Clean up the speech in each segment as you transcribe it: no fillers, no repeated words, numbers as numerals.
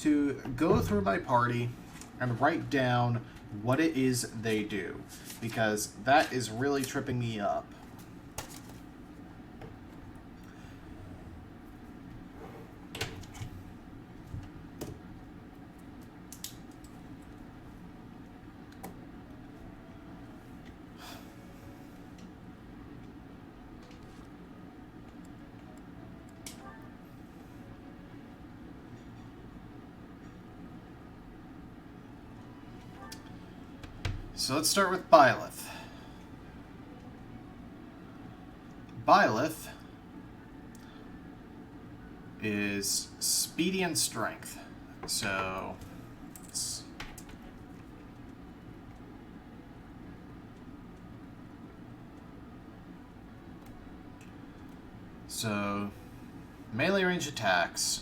to go through my party and write down what it is they do, because that is really tripping me up. So let's start with Bileth. Bileth is speedy and strength. So melee range attacks.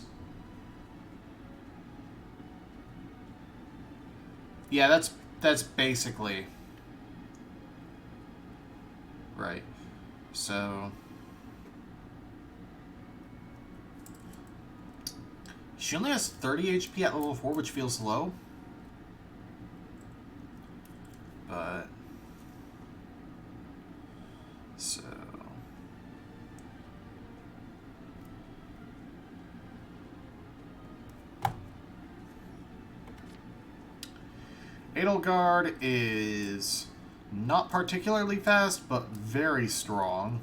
Yeah, that's basically right. So she only has 30 HP at level 4, which feels low. But so Edelgard is not particularly fast, but very strong.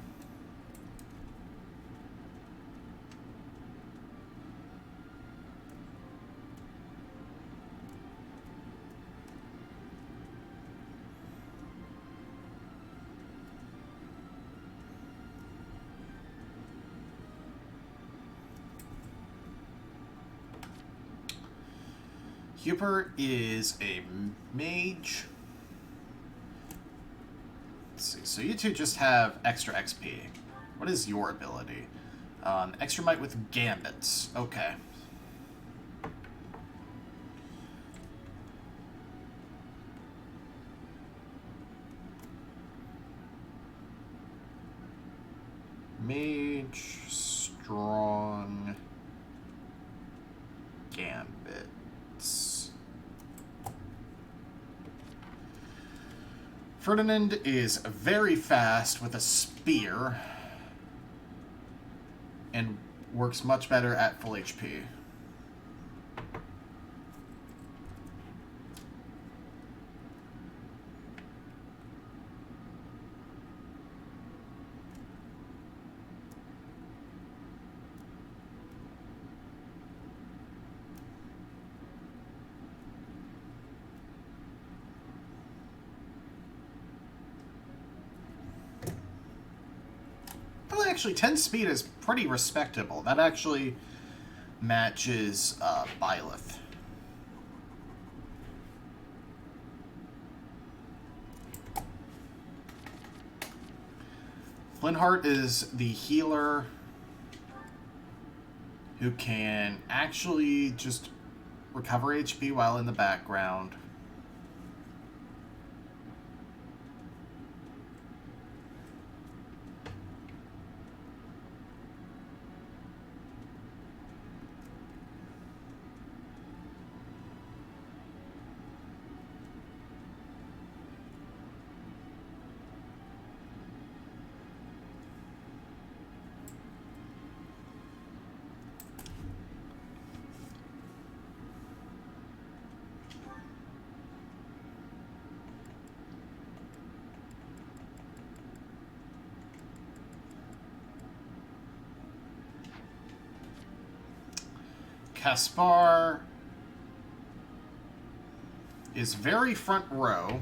Hubert is a mage. Let's see. So you two just have extra XP. What is your ability? Extra might with gambits. Okay. Mage, strong, gambits. Ferdinand is very fast with a spear and works much better at full HP. Actually, 10 speed is pretty respectable. That actually matches Bileth. Flintheart is the healer who can actually just recover HP while in the background. Caspar is very front row.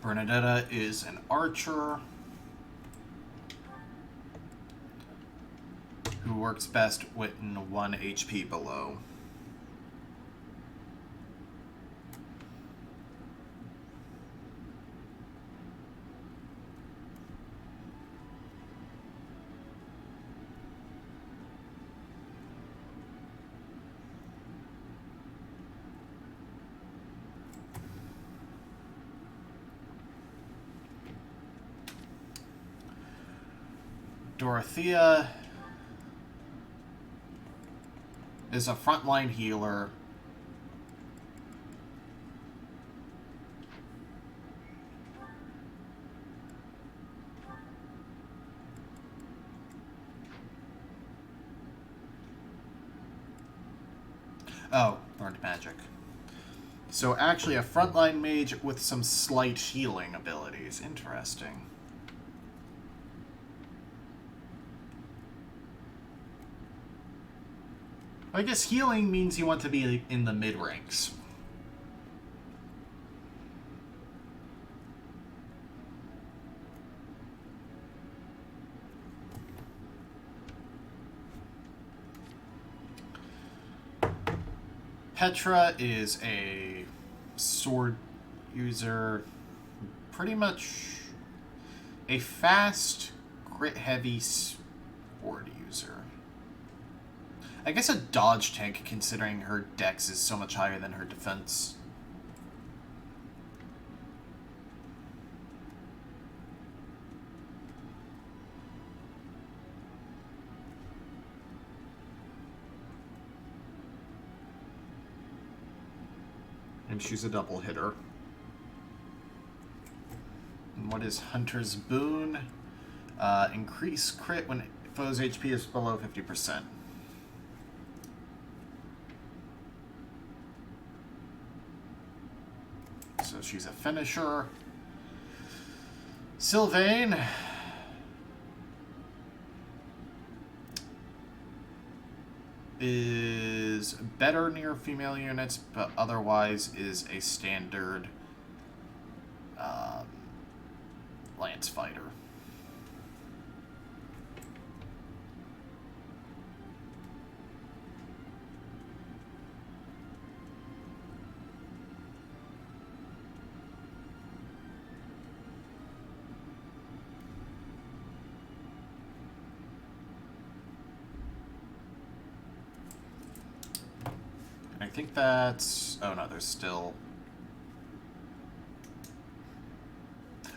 Bernadetta is an archer who works best with 1 HP below. Dorothea is a frontline healer. Oh, learned magic. So actually a frontline mage with some slight healing abilities. Interesting. I guess healing means you want to be in the mid-ranks. Petra is a sword user, pretty much a fast, crit-heavy sword user. I guess a dodge tank, considering her dex is so much higher than her defense. And she's a double hitter. And what is Hunter's Boon? Increase crit when foe's HP is below 50%. So she's a finisher. Sylvain is better near female units, but otherwise is a standard lance fighter. I think that's... Oh no, there's still...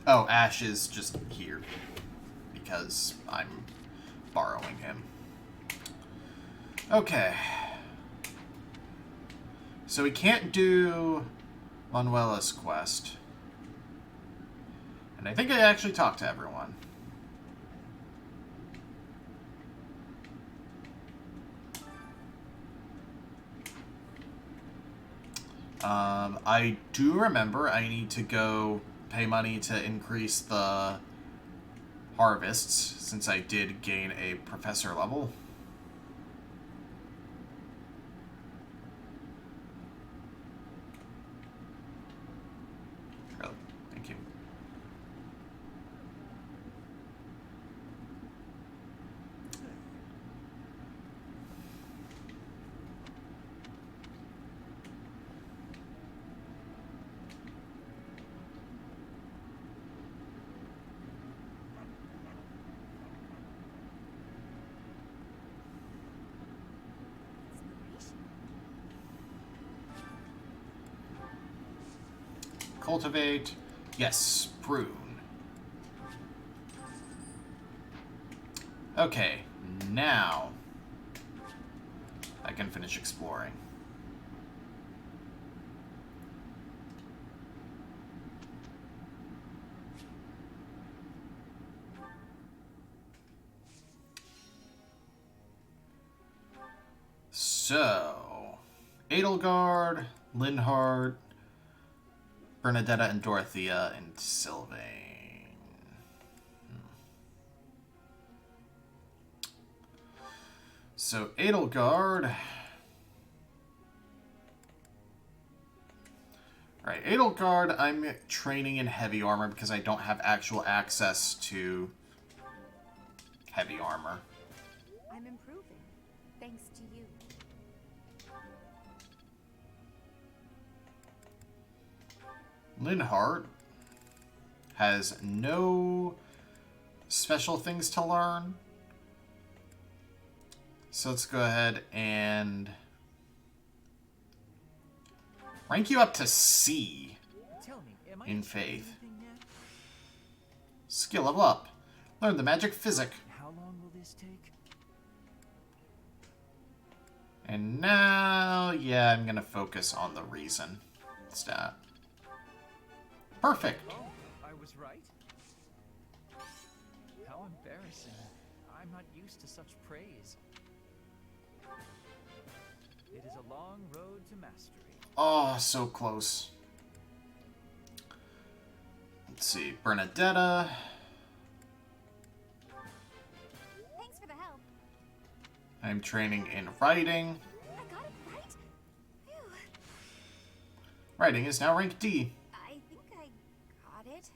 Oh, Ash is just here. Because I'm borrowing him. Okay. So we can't do Manuela's quest. And I think I actually talked to everyone. I do remember I need to go pay money to increase the harvests, since I did gain a professor level. Oh, thank you. Cultivate. Yes, prune. Okay, now I can finish exploring. So, Edelgard, Linhard, Bernadetta and Dorothea and Sylvain. So Edelgard. Alright, Edelgard, I'm training in heavy armor because I don't have actual access to heavy armor. I'm improving, thanks to you. Linhart has no special things to learn. So let's go ahead and rank you up to C in Faith. Skill level up. Learn the magic physic. How long this take? And now, yeah, I'm gonna focus on the reason stat. Perfect. Oh, I was right. How embarrassing. I'm not used to such praise. It is a long road to mastery. Oh, so close. Let's see, Bernadetta. Thanks for the help. I'm training in writing. I got it right? Phew. Writing is now rank D. I think I got it.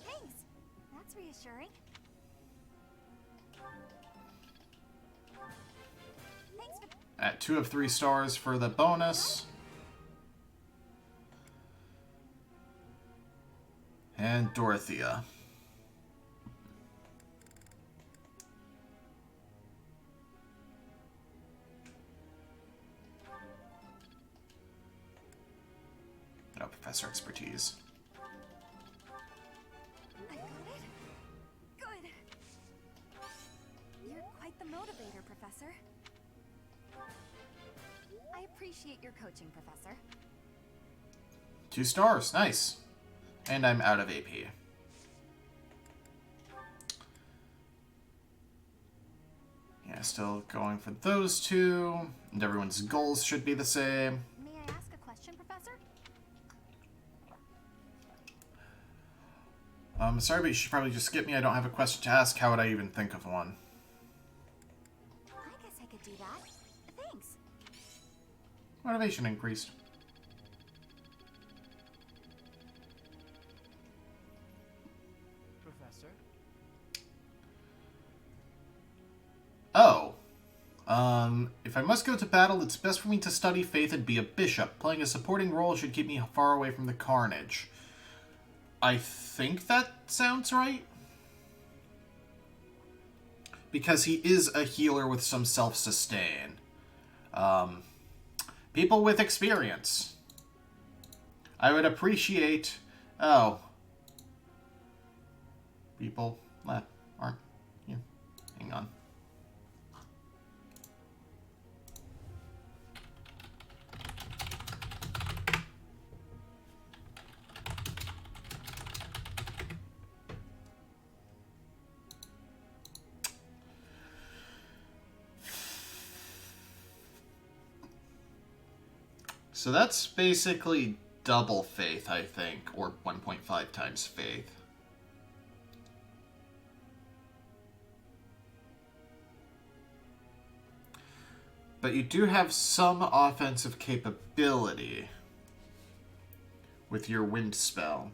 Thanks. That's reassuring. Thanks for... At 2 of 3 stars for the bonus. And Dorothea. No professor expertise. I got it? Good. You're quite the motivator, Professor. I appreciate your coaching, Professor. 2 stars, nice. And I'm out of AP. Yeah, still going for those 2. And everyone's goals should be the same. May I ask a question, Professor? Sorry, but you should probably just skip me. I don't have a question to ask. How would I even think of one? I guess I could do that. Thanks. Motivation increased. Professor? Oh. If I must go to battle, it's best for me to study faith and be a bishop. Playing a supporting role should keep me far away from the carnage. I think that sounds right. Because he is a healer with some self-sustain. People with experience. I would appreciate... Oh. People that aren't... Yeah. Hang on. So that's basically double faith, I think, or 1.5 times faith. But you do have some offensive capability with your wind spell.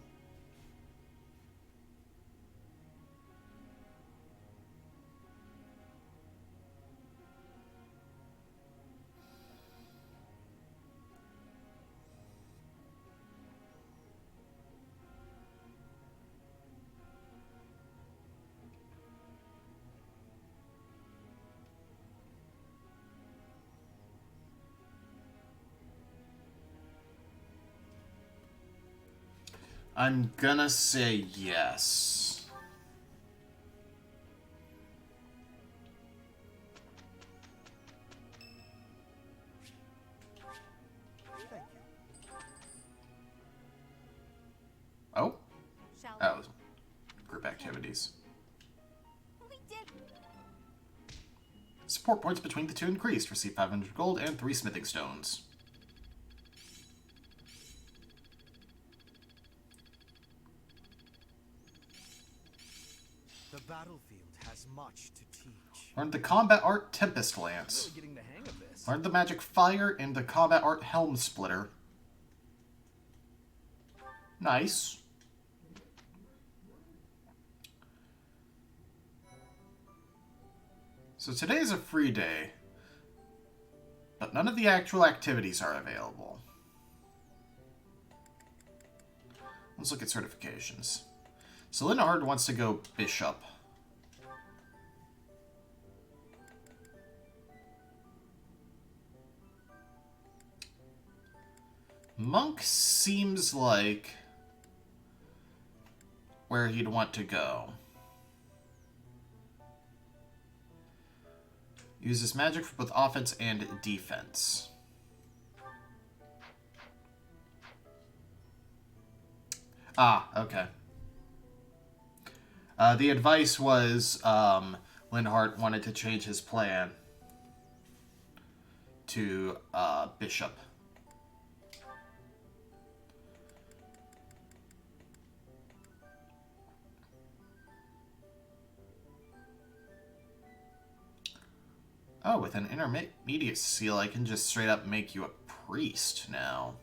I'm gonna say yes. Thank you. Oh? Shall Oh, group activities. we did... Support points between the 2 increased. Receive 500 gold and 3 smithing stones. The battlefield has much to teach. Learned the combat art Tempest Lance. Really getting the hang of this. Learned the magic Fire and the combat art Helm Splitter. Nice. So today is a free day, but none of the actual activities are available. Let's look at certifications. So Linhard wants to go Bishop. Monk seems like where he'd want to go. Uses magic for both offense and defense. Ah, okay. The advice was Linhardt wanted to change his plan to Bishop. Oh, with an intermediate seal, I can just straight up make you a priest now.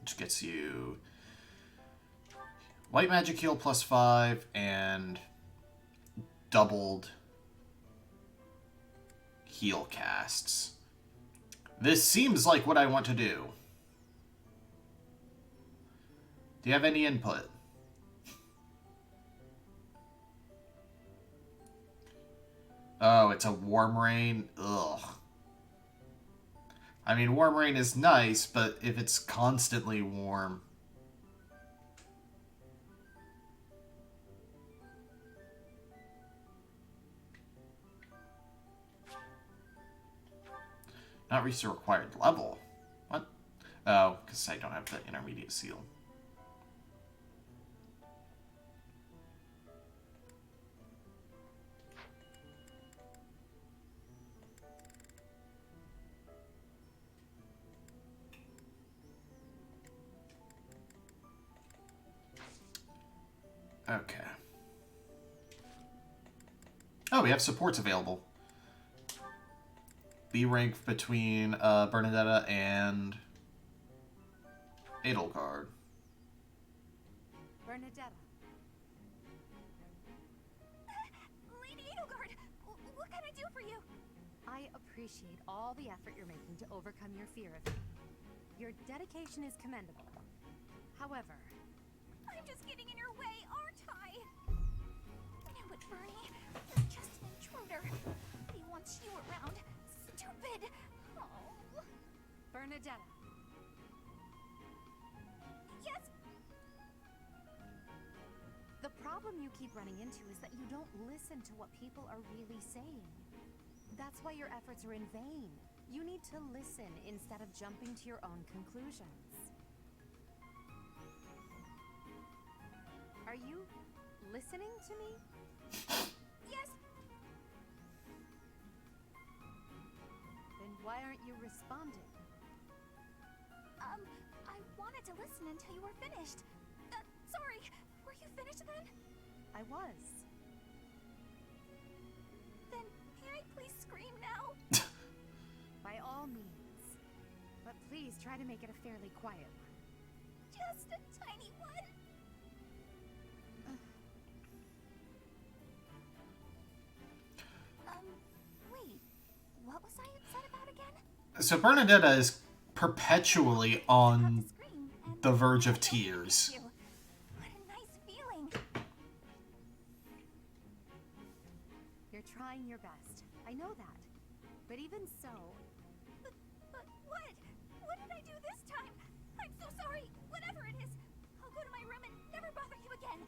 Which gets you white magic heal +5 and doubled heal casts. This seems like what I want to do. Do you have any input? Oh, it's a warm rain? Ugh. I mean, warm rain is nice, but if it's constantly warm... Not reach the required level. What? Oh, because I don't have the intermediate seal. Okay. Oh, we have supports available. B rank between Bernadetta and Edelgard. Bernadetta. Lady Edelgard, what can I do for you? I appreciate all the effort you're making to overcome your fear of me. Your dedication is commendable. However, I'm just getting in your way, aren't I? I knew it, Bernie. You're just an intruder. He wants you around. Stupid. Oh. Bernadetta. Yes? The problem you keep running into is that you don't listen to what people are really saying. That's why your efforts are in vain. You need to listen instead of jumping to your own conclusions. Are you listening to me? Yes. Then why aren't you responding? I wanted to listen until you were finished. Sorry, were you finished then? I was. Then may I please scream now? By all means. But please try to make it a fairly quiet one. Just a tiny one. Wait, what was I upset about again? So Bernadetta is perpetually on the verge of tears. What a nice feeling. You're trying your best. I know that. But even so... But what? What did I do this time? I'm so sorry. Whatever it is. I'll go to my room and never bother you again.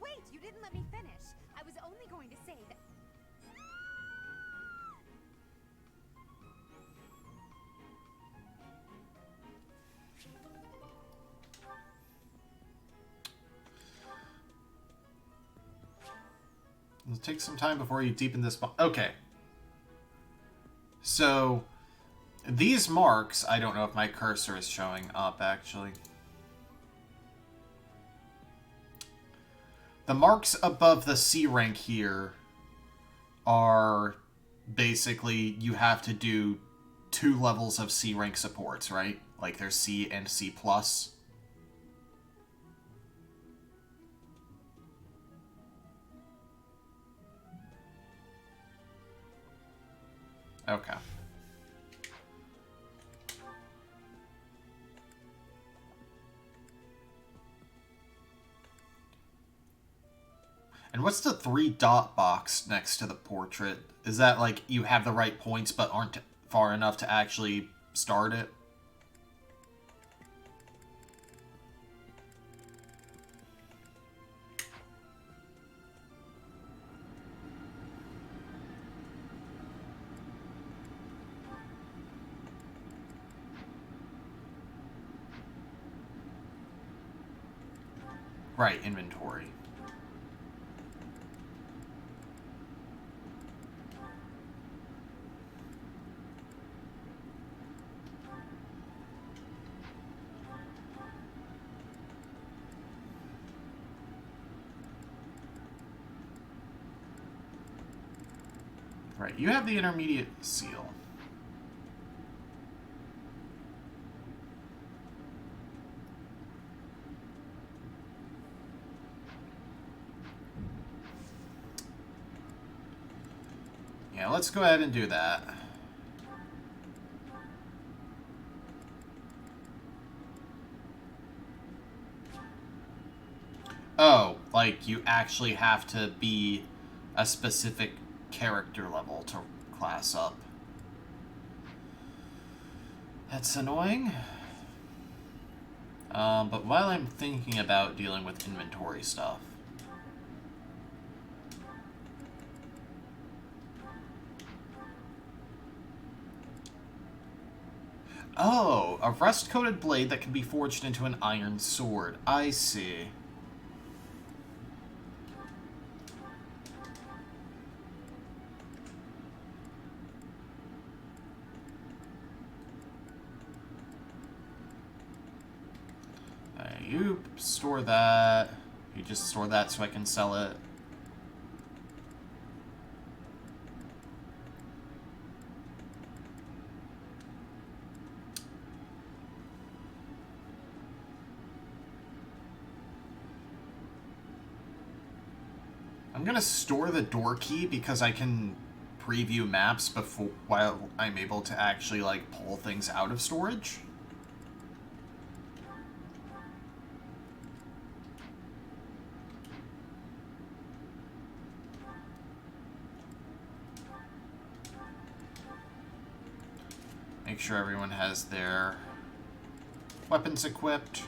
Wait, you didn't let me finish. I was only going to say that... It'll take some time before you deepen this bond. Okay. So, these marks, I don't know if my cursor is showing up, actually. The marks above the C rank here are basically, you have to do 2 levels of C rank supports, right? Like there's C and C+. Okay. And what's the 3-dot box next to the portrait? Is that like you have the right points but aren't far enough to actually start it? Right, inventory. Right, you have the intermediate seal. Yeah, let's go ahead and do that. Oh, like you actually have to be a specific character level to class up. That's annoying. But while I'm thinking about dealing with inventory stuff, oh, a rust-coated blade that can be forged into an iron sword. I see. You store that. You just store that so I can sell it. I'm gonna store the door key because I can preview maps before while I'm able to actually like pull things out of storage. Make sure everyone has their weapons equipped.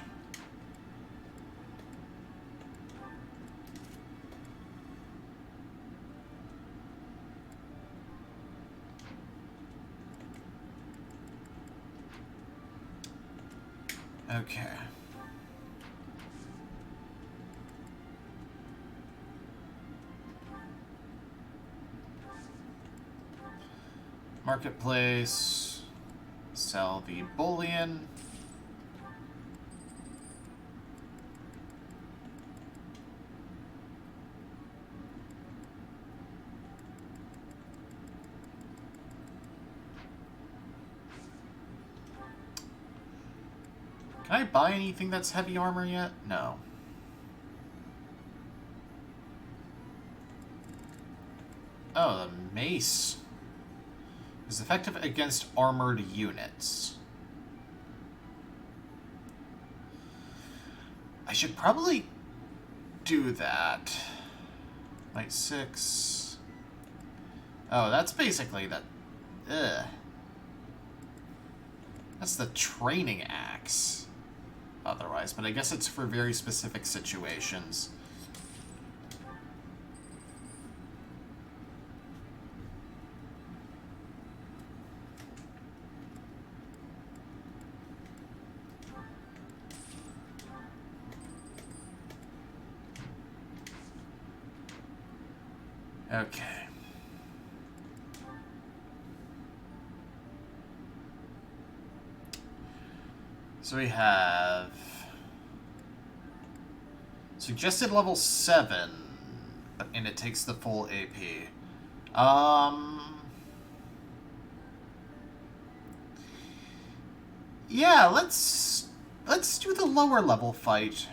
Okay. Marketplace. Sell the bullion. Can I buy anything that's heavy armor yet? No. Oh, the mace is effective against armored units. I should probably do that. Light 6. Oh, that's basically the... Ugh. That's the training axe. Otherwise, but I guess it's for very specific situations. Okay. So we have suggested level 7, and it takes the full AP. Yeah, let's do the lower level fight.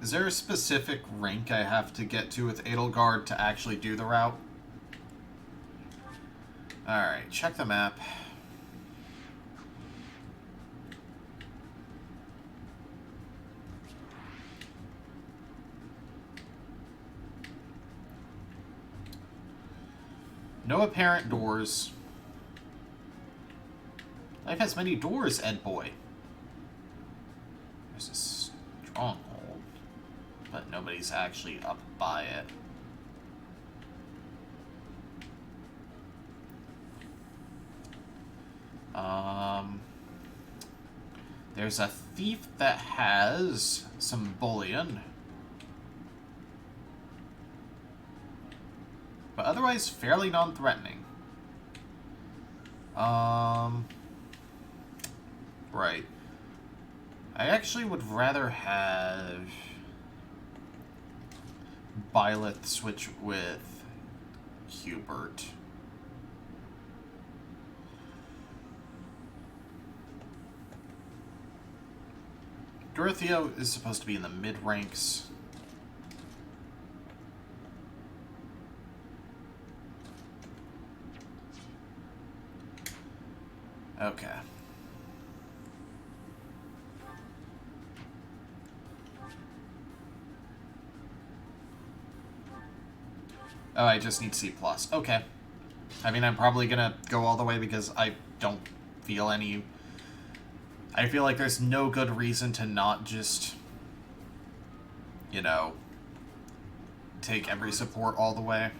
Is there a specific rank I have to get to with Edelgard to actually do the route? Alright, check the map. No apparent doors. Life has many doors, Ed boy. There's a stronghold, but nobody's actually up by it. There's a thief that has some bullion. But otherwise, fairly non-threatening. Right. I actually would rather have Bileth switch with Hubert. Dorothea is supposed to be in the mid-ranks. Okay. Oh, I just need C+. Okay. I mean, I'm probably gonna go all the way because I don't feel any... I feel like there's no good reason to not just, you know, take every support all the way.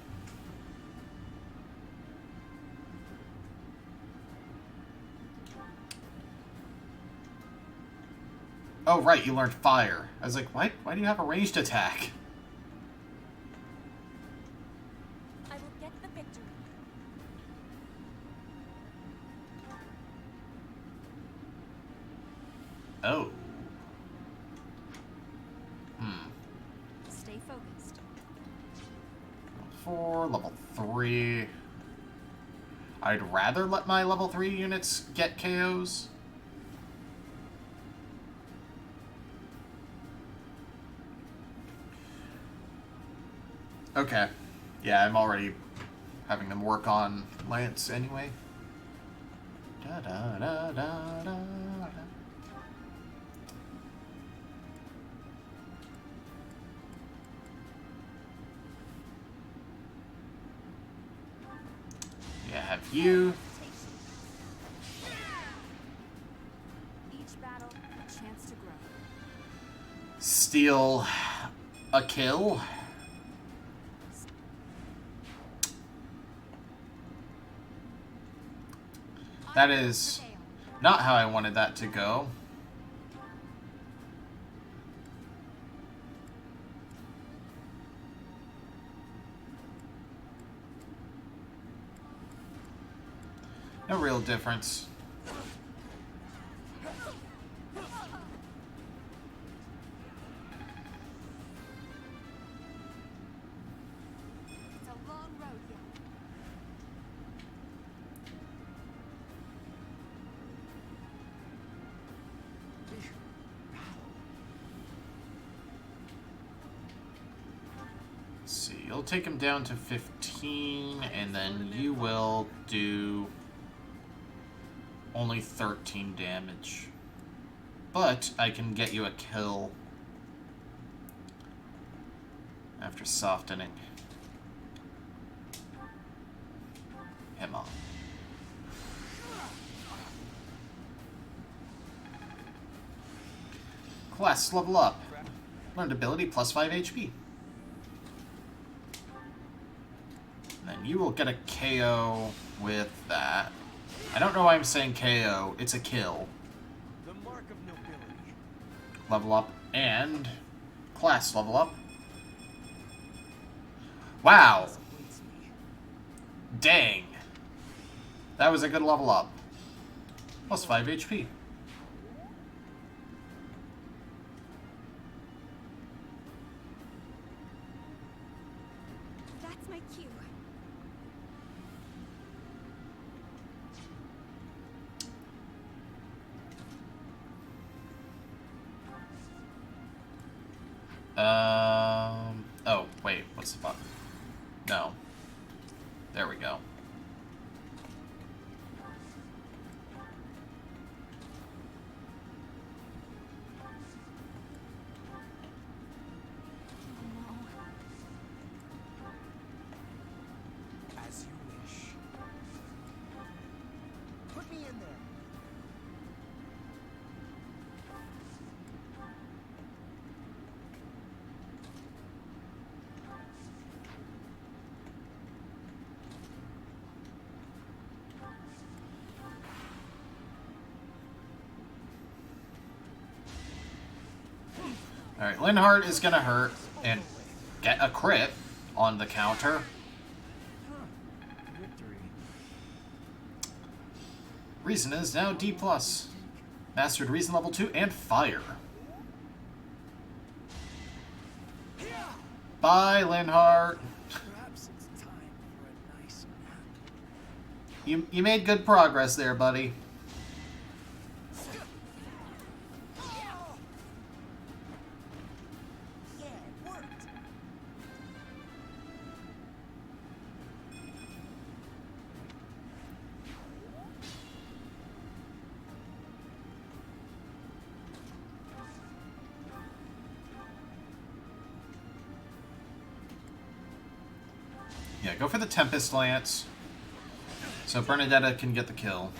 Oh, right, you learned fire. I was like, why do you have a ranged attack? I will get the victory. Oh. Stay focused. Level 4, level 3. I'd rather let my level 3 units get KOs. Okay. Yeah, I'm already having them work on Lance anyway. Da da da da da. Yeah, have you. Each battle, a chance to grow. Steal a kill. That is not how I wanted that to go. No real difference. It's a long road yet. Let's see, you'll take him down to 15, and then you will do only 13 damage. But I can get you a kill after softening him up. Class level up. Learned ability plus 5 HP. And then you will get a KO with that. I don't know why I'm saying KO. It's a kill. The mark of nobility. Level up and class level up. Wow. Awaits me. Dang. That was a good level up. Plus 5 HP. That's my cue. Oh, wait, what's the button? No. There we go. As you wish. Alright, Linhardt is gonna hurt and get a crit on the counter. Victory. Reason is now D+. Mastered Reason level 2 and Fire. Bye, Linhardt. Perhaps it's time for a nice nap. You made good progress there, buddy. Yeah, it worked. Yeah, go for the Tempest Lance. So Bernadetta can get the kill.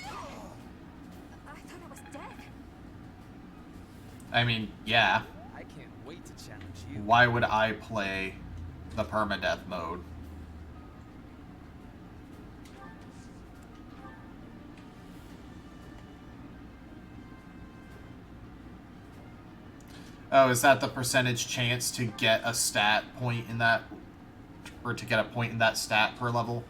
I thought I was dead. I mean, yeah. I can't wait to challenge you. Why would I play the permadeath mode? Oh, is that the percentage chance to get a stat point in that, or to get a point in that stat per level?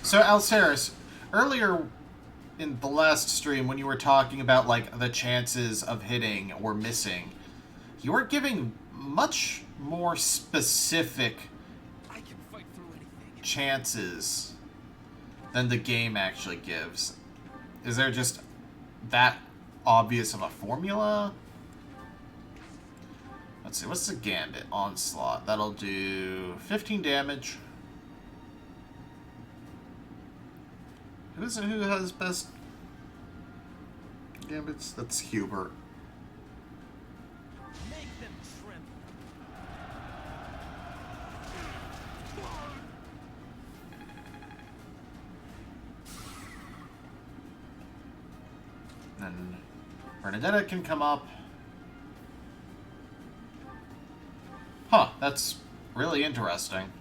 So, Alceris, earlier in the last stream when you were talking about, like, the chances of hitting or missing, you were giving much more specific I can fight through anything. chances than the game actually gives. Is there just that obvious of a formula? Let's see, what's the Gambit? Onslaught. That'll do 15 damage. Who has best Gambits? That's Hubert. Make them tremble. Then Bernadetta can come up. Huh, that's really interesting.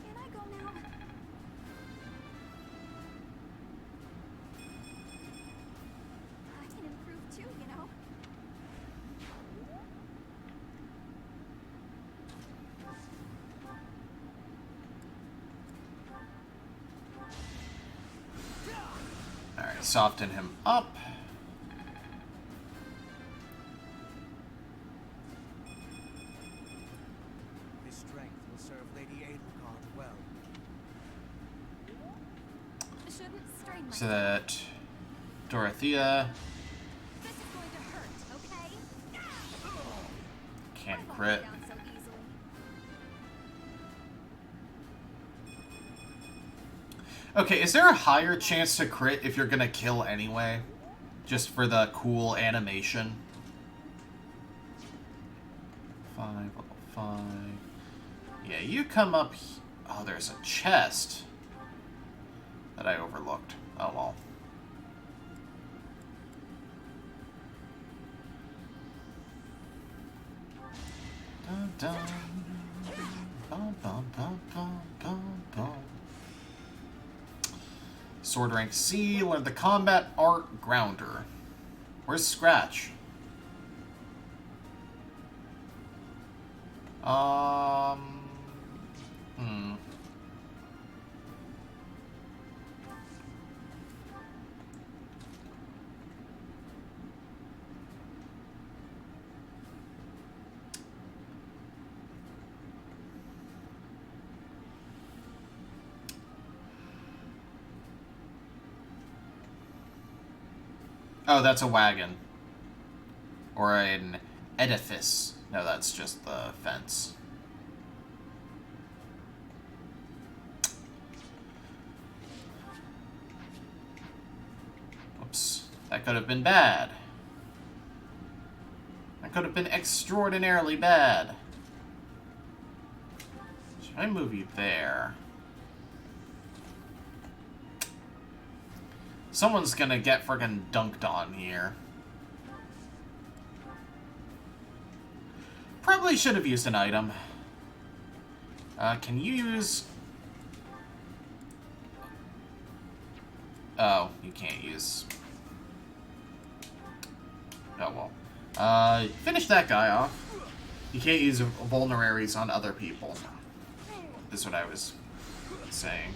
Can I go now? I can improve too, you know. Alright, soften him up. His strength will serve Lady Edelgard well. Shouldn't strain myself. So that Dorothea This is going to hurt, okay? can't I won't crit. go down so easily. Okay, is there a higher chance to crit if you're gonna kill anyway? Just for the cool animation? 5, level 5. Yeah, you come up. Oh, there's a chest that I overlooked. Oh well. Dun, dun. Bum, bum, bum, bum, bum, bum. Sword rank C, learn the combat art grounder. Where's Scratch? Hmm. Oh, that's a wagon. Or an edifice. No, that's just the fence. Oops. That could have been bad. That could have been extraordinarily bad. Should I move you there? Someone's gonna get friggin' dunked on here. Probably should have used an item. Can you use... Oh, you can't use... Oh well. Finish that guy off. You can't use vulneraries on other people. Is what I was saying.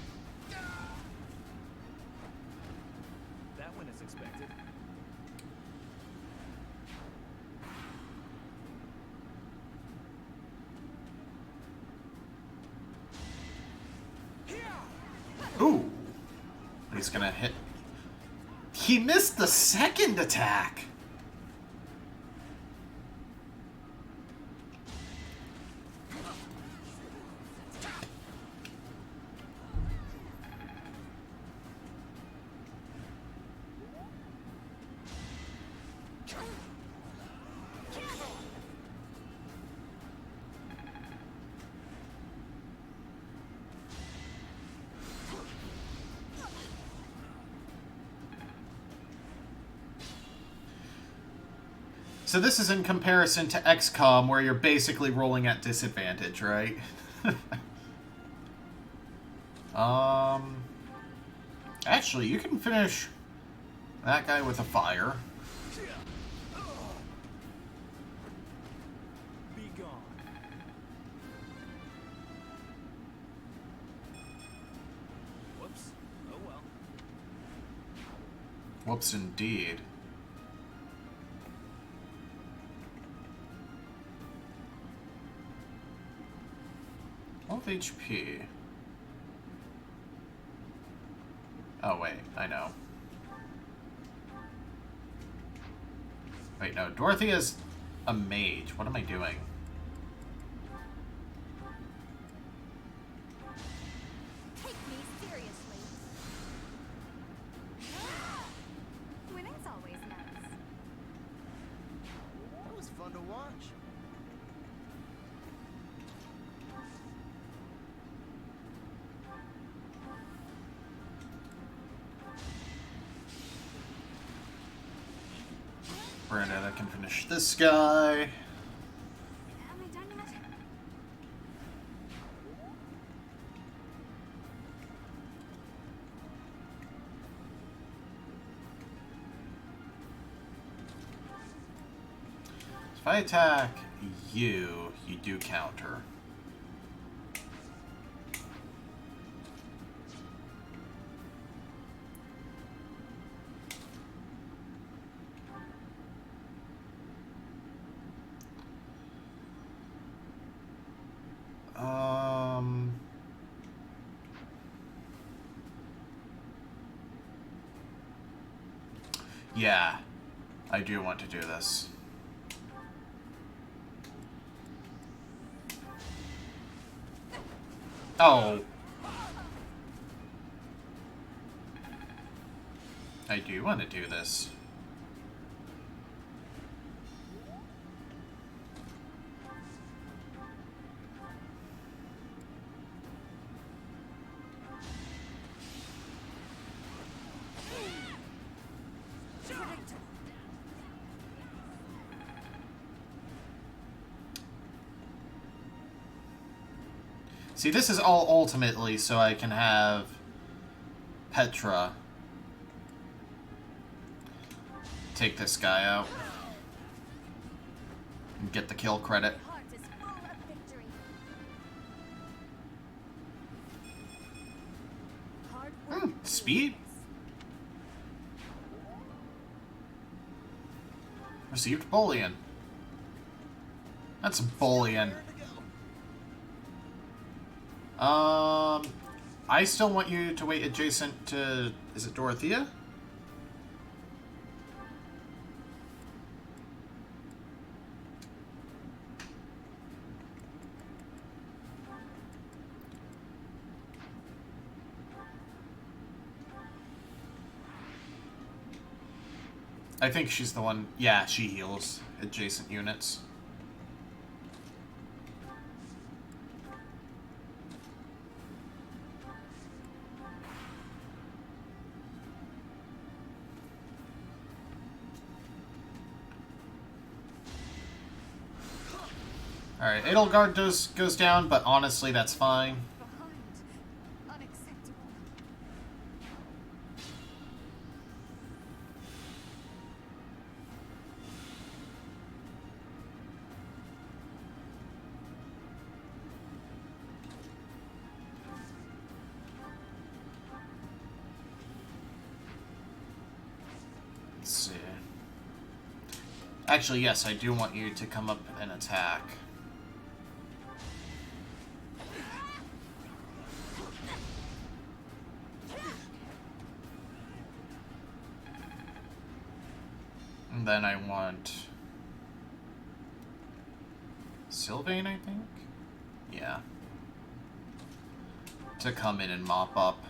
That one is expected. Ooh. He's gonna hit. He missed the second attack. So this is in comparison to XCOM, where you're basically rolling at disadvantage, right? Actually, you can finish that guy with a fire. Be gone. Whoops. Oh well. Whoops, indeed. Of HP. Oh, wait, I know. Wait, no, Dorothea's a mage. What am I doing? Take me seriously. Winning's always nice. That was fun to watch. Brandon, I can finish this guy. Am I done yet? If I attack you, you do counter. Yeah, I do want to do this. Oh. I do want to do this. See, this is all ultimately so I can have Petra take this guy out and get the kill credit. My heart is full of victory. Hard work. Speed? Received bullion. That's bullion. I still want you to wait adjacent to... Is it Dorothea? I think she's the one... Yeah, she heals adjacent units. Alright, Edelgard goes down, but honestly, that's fine. Behind. Unacceptable. Let's see. Actually, yes, I do want you to come up and attack. And then I want Sylvain, I think? Yeah. To come in and mop up.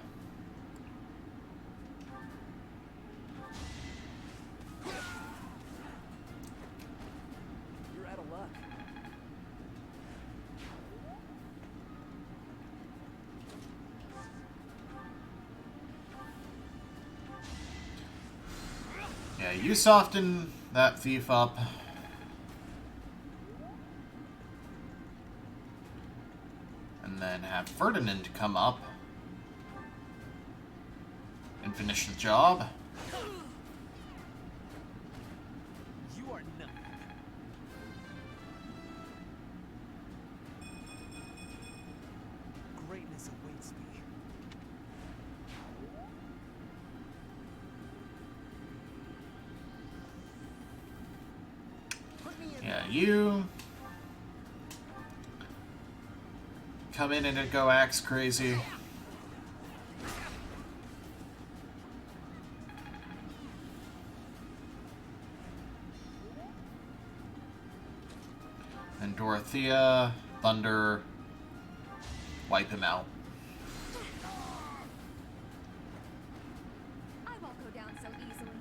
You're out of luck. Yeah, you soften that thief up. And then have Ferdinand come up and finish the job. You are not. Greatness awaits me. Put me in. Yeah, you come in and go axe crazy. And Dorothea, Thunder, wipe him out. I won't go down so easily.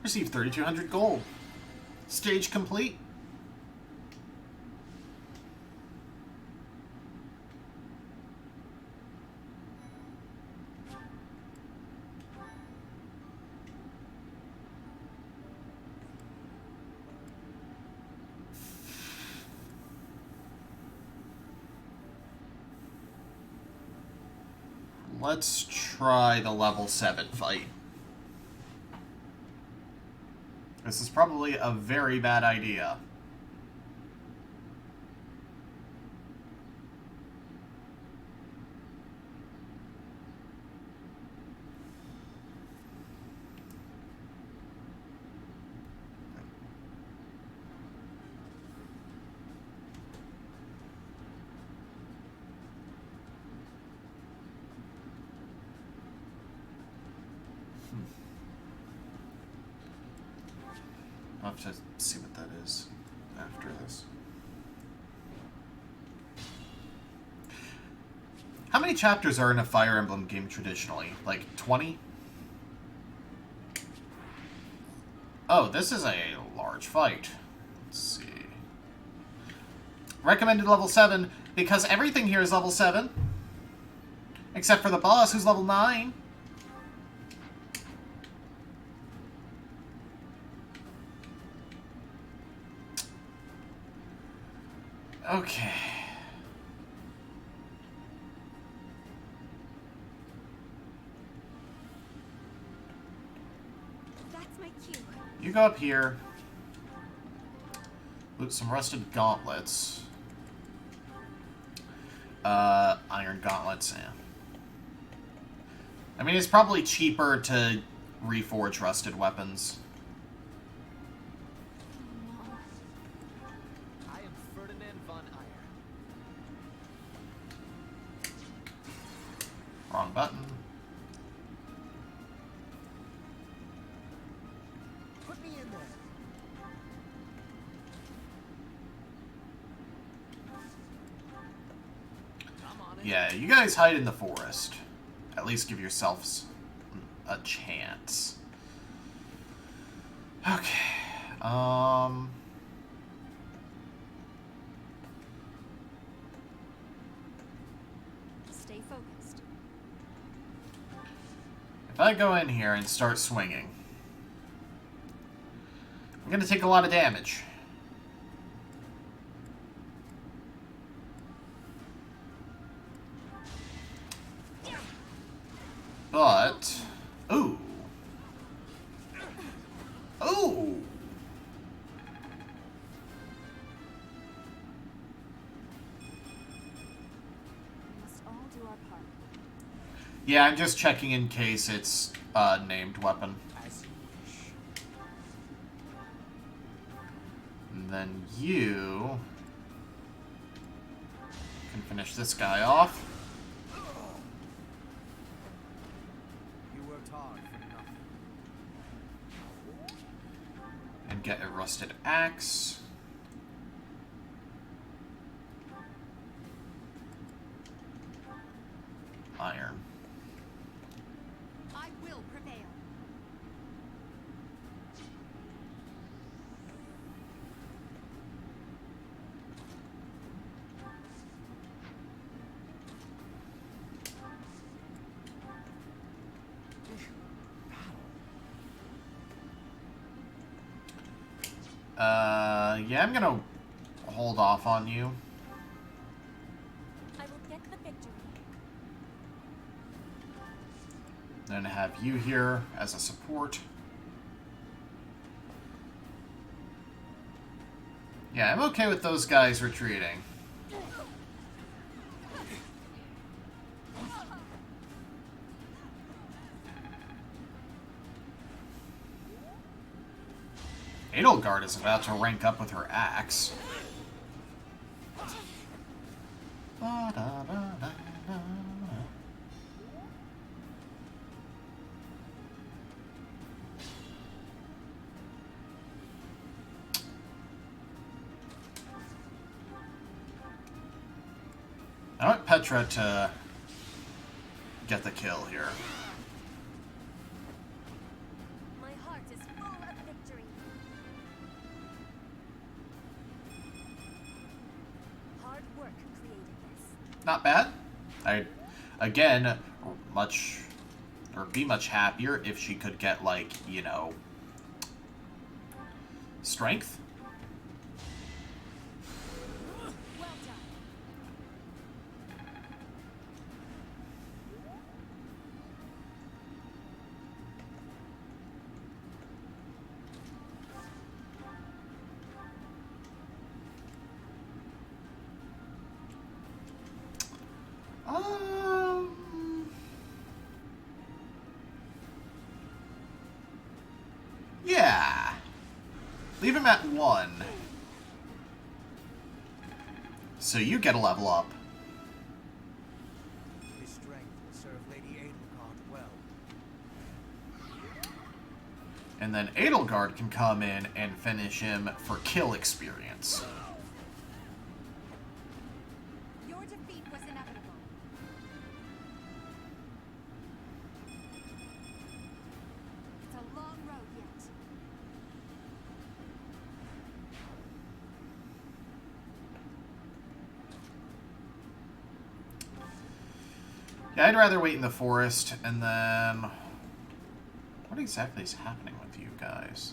Receive 3,200 gold. Stage complete. Let's try the level 7 fight. This is probably a very bad idea. I'll have to see what that is after this. How many chapters are in a Fire Emblem game traditionally? Like 20? Oh, this is a large fight. Let's see. Recommended level 7, because everything here is level 7. Except for the boss, who's level 9. Okay. That's my cue. You go up here. Loot some rusted gauntlets. Iron gauntlets, yeah. I mean, it's probably cheaper to reforge rusted weapons. I am Ferdinand von Eyre. Wrong button. Put me in there. I'm on it. Yeah, you guys hide in the forest. At least give yourselves a chance. Okay. Stay focused. If I go in here and start swinging, I'm going to take a lot of damage. But... Ooh. Ooh! We must all do our part. Yeah, I'm just checking in case it's a named weapon. As you wish. And then you can finish this guy off. You worked hard for nothing. And get a rusted axe. Iron. I will prevail. Yeah, I'm gonna hold off on you. I will get the victory. Then have you here as a support. Yeah, I'm okay with those guys retreating. Edelgard is about to rank up with her axe. I want Petra to get the kill here. My heart is full of victory. Hard work created this. Not bad. I'd, again, be much happier if she could get, like, you know, strength. Well done. Yeah. Leave him at 1. So you get a level up. His strength will serve Lady Edelgard well. And then Edelgard can come in and finish him for kill experience. Your defeat was inevitable. It's a long road yet. Yeah, I'd rather wait in the forest, and then... What exactly is happening with you guys?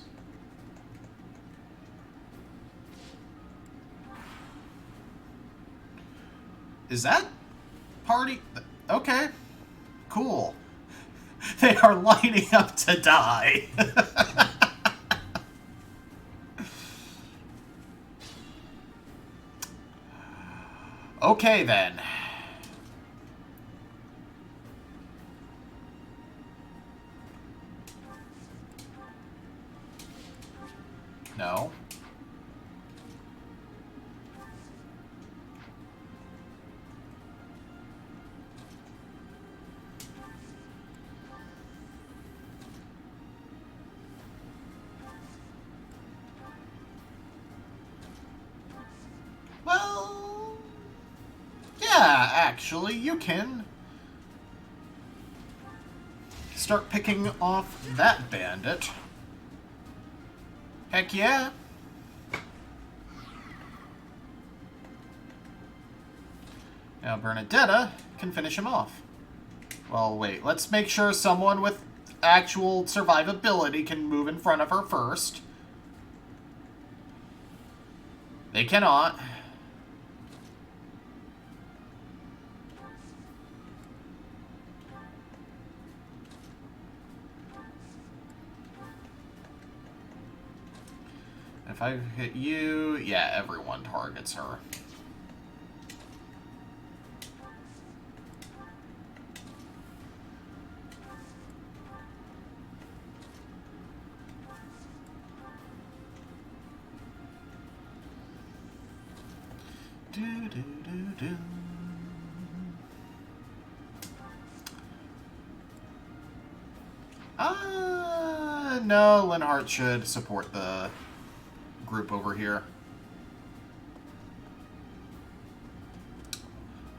Is that party? Okay. Cool. They are lining up to die. Okay, then. No. Well, yeah, actually, you can start picking off that bandit. Heck yeah. Now Bernadetta can finish him off. Well, wait. Let's make sure someone with actual survivability can move in front of her first. They cannot. If I hit you, yeah, everyone targets her. Do. No, Linhardt should support the group over here.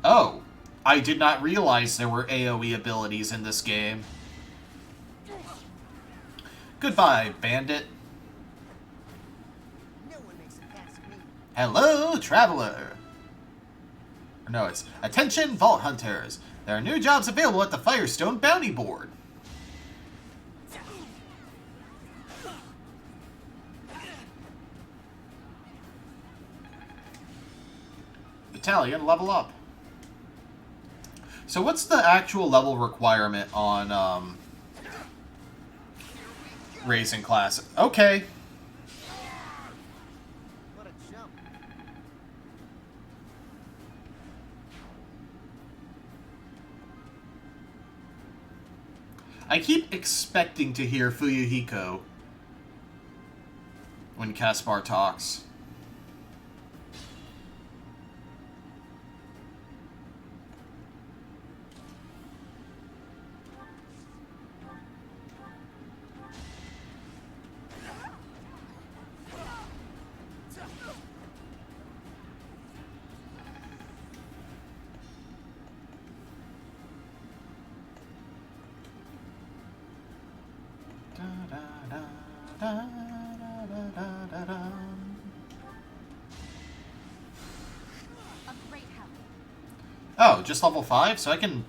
Oh, I did not realize there were AoE abilities in this game. Goodbye, bandit. No one makes it past me. Hello, traveler. No, it's attention, Vault Hunters. There are new jobs available at the Firestone Bounty Board. Battalion, level up. So what's the actual level requirement on raising class? Okay. What a jump. I keep expecting to hear Fuyuhiko when Caspar talks. Oh, just level 5? So I can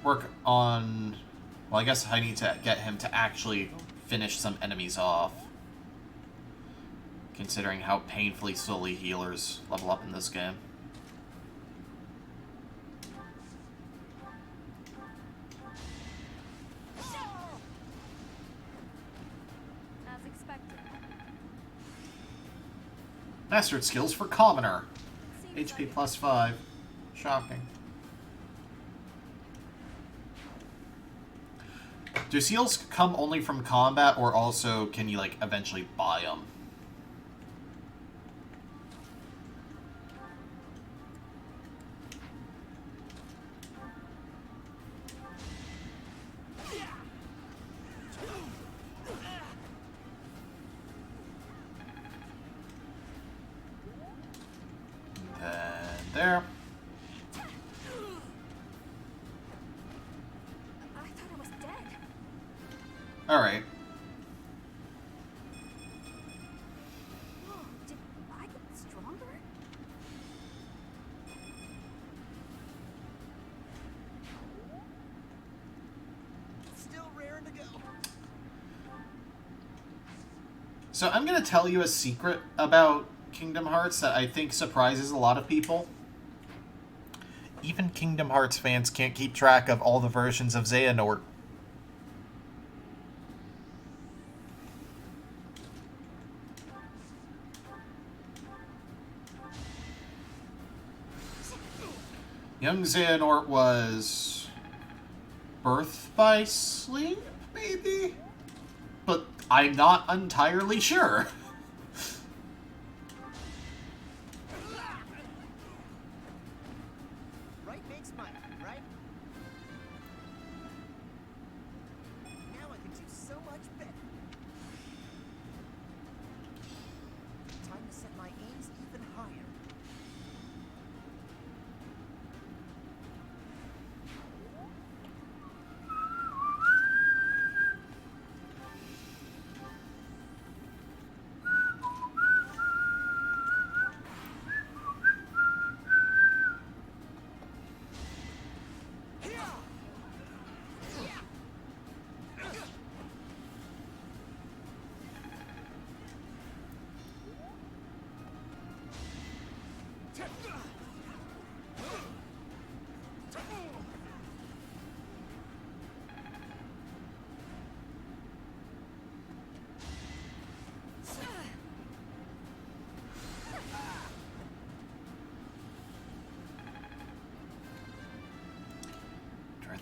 work on... Well, I guess I need to get him to actually finish some enemies off. Considering how painfully slowly healers level up in this game. As expected. Mastered skills for Commoner. Seems HP like plus 5. Shocking. Do seals come only from combat, or also can you, like, eventually buy them? And there. I thought I was dead. Alright. Whoa, did I get stronger? Still raring to go. So I'm going to tell you a secret about Kingdom Hearts that I think surprises a lot of people. Even Kingdom Hearts fans can't keep track of all the versions of Xehanort. Young Xehanort was birthed by sleep, maybe? But I'm not entirely sure. Right makes money, right? Now I can do so much better. Time to set my aims even higher.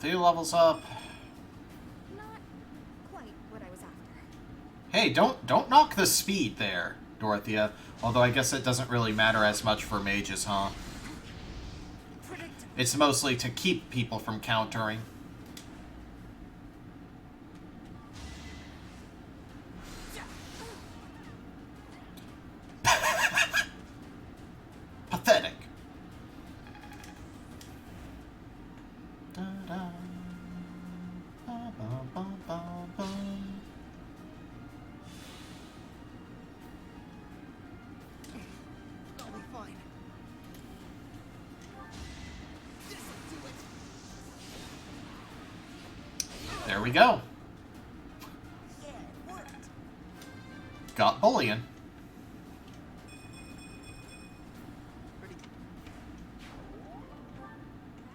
Dorothea levels up. Not quite what I was after. Hey, don't knock the speed there, Dorothea. Although I guess it doesn't really matter as much for mages, huh? It's mostly to keep people from countering. Pathetic. I'll be fine. This'll do it. There we go. Yeah, it worked. Got bullying. Pretty.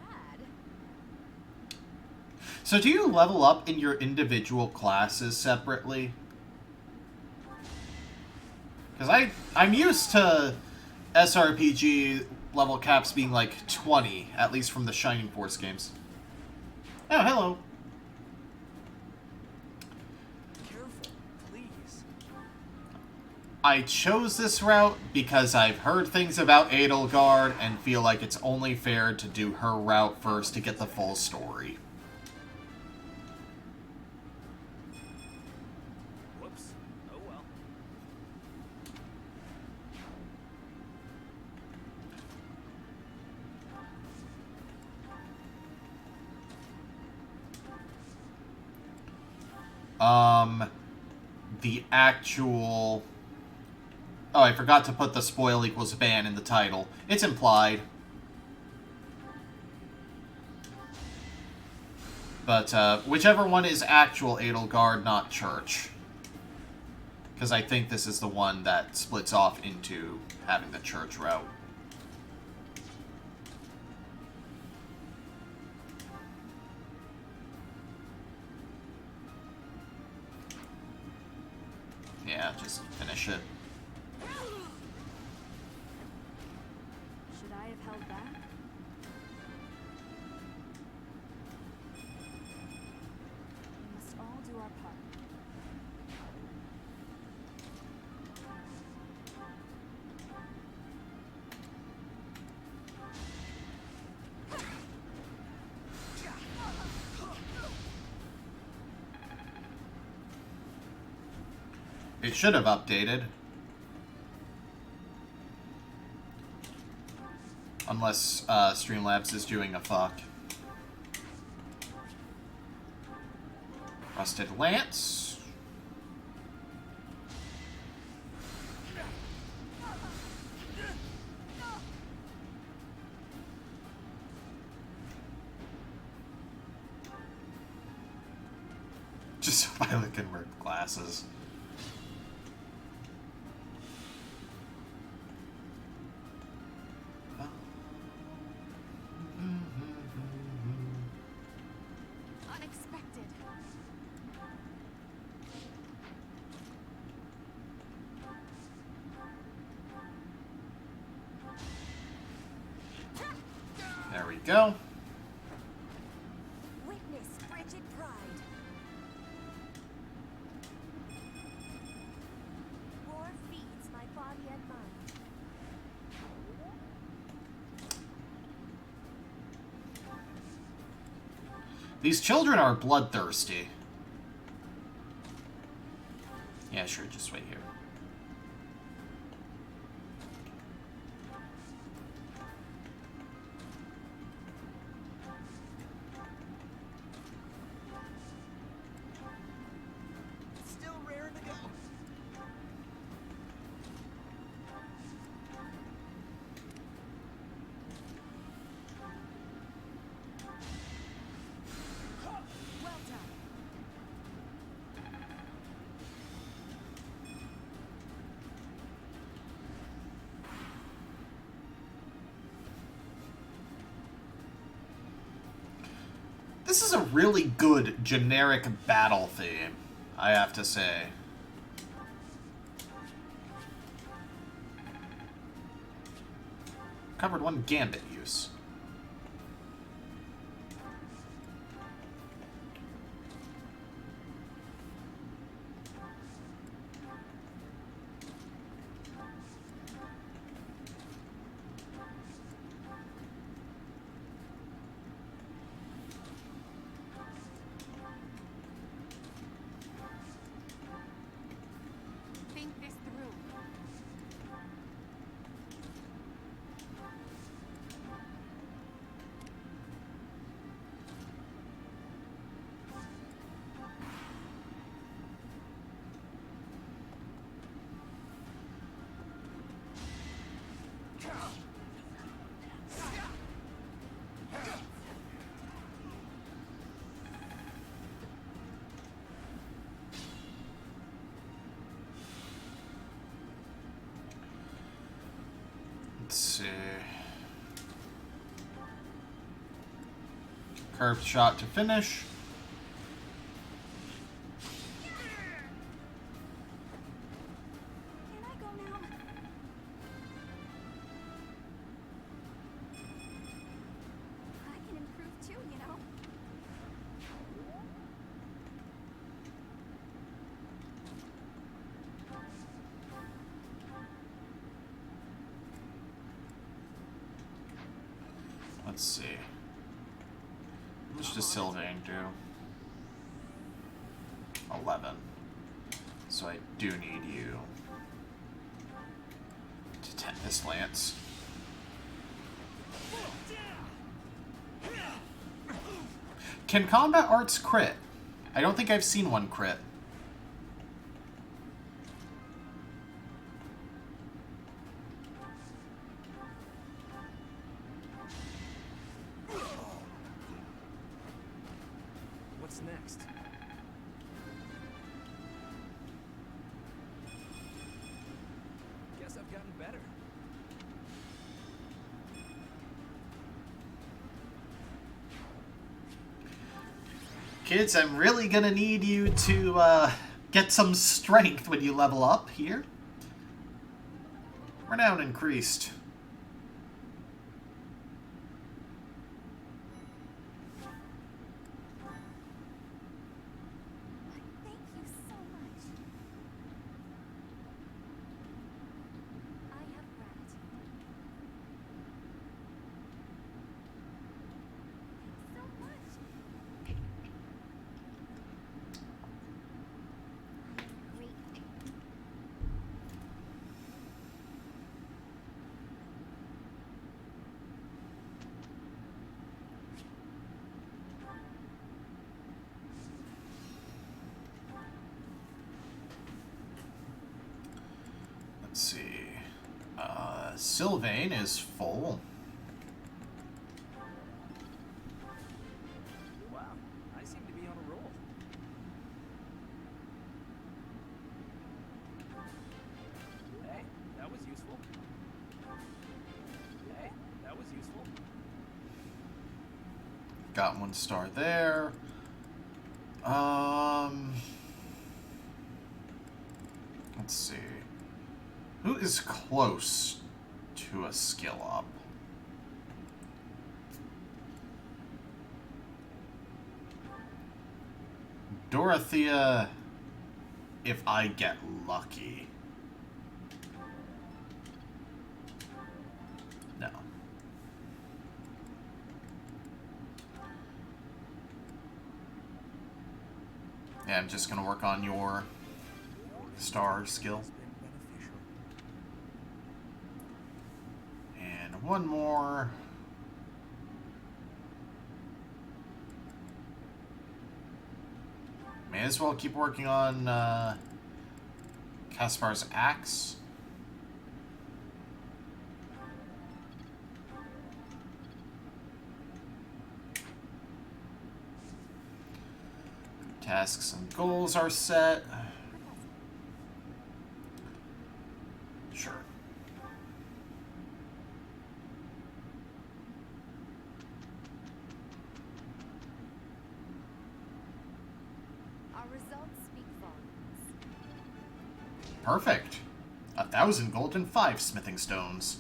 Bad. So do you level up in your individual classes separately? Because I'm used to SRPG level caps being like 20, at least from the Shining Force games. Oh, hello. Careful, please. I chose this route because I've heard things about Edelgard and feel like it's only fair to do her route first to get the full story. Whoops. Oh well. The actual... Oh, I forgot to put the spoil equals ban in the title. It's implied. But, whichever one is actual Edelgard, not Church. Because I think this is the one that splits off into having the Church route. Yeah, just finish it. Should I have held back? We must all do our part. It should have updated. Unless Streamlabs is doing a fuck. Rusted Lance. Just so Violet can wear glasses. Unexpected. There we go. Witness frigid pride. War feeds my body and mind. These children are bloodthirsty. Yeah, sure, just wait here. Still raring to go. Well done. This is a really good generic battle theme, I have to say. Covered one gambit use. Let's see. Curved shot to finish. Can I go now? I can improve too, you know. Let's see. How much does Sylvain do? 11. So I do need you to Tempest Lance. Can combat arts crit? I don't think I've seen one crit. What's next? Guess I've gotten better. Kids, I'm really gonna need you to get some strength when you level up here. Renown increased. Thank you so much. I have gratitude. Thanks so much. I'm grateful. Let's see. Sylvain is full. Wow, I seem to be on a roll. Hey, that was useful. Hey, that was useful. Got 1 star there. Let's see. Who is close to a skill up? Dorothea, if I get lucky. No. Yeah, I'm just gonna work on your star skill. Has been beneficial. And 1 more. May as well keep working on Caspar's axe. Tasks and goals are set. Sure. Our results speak volumes. Perfect. 1,000 gold and 5 smithing stones.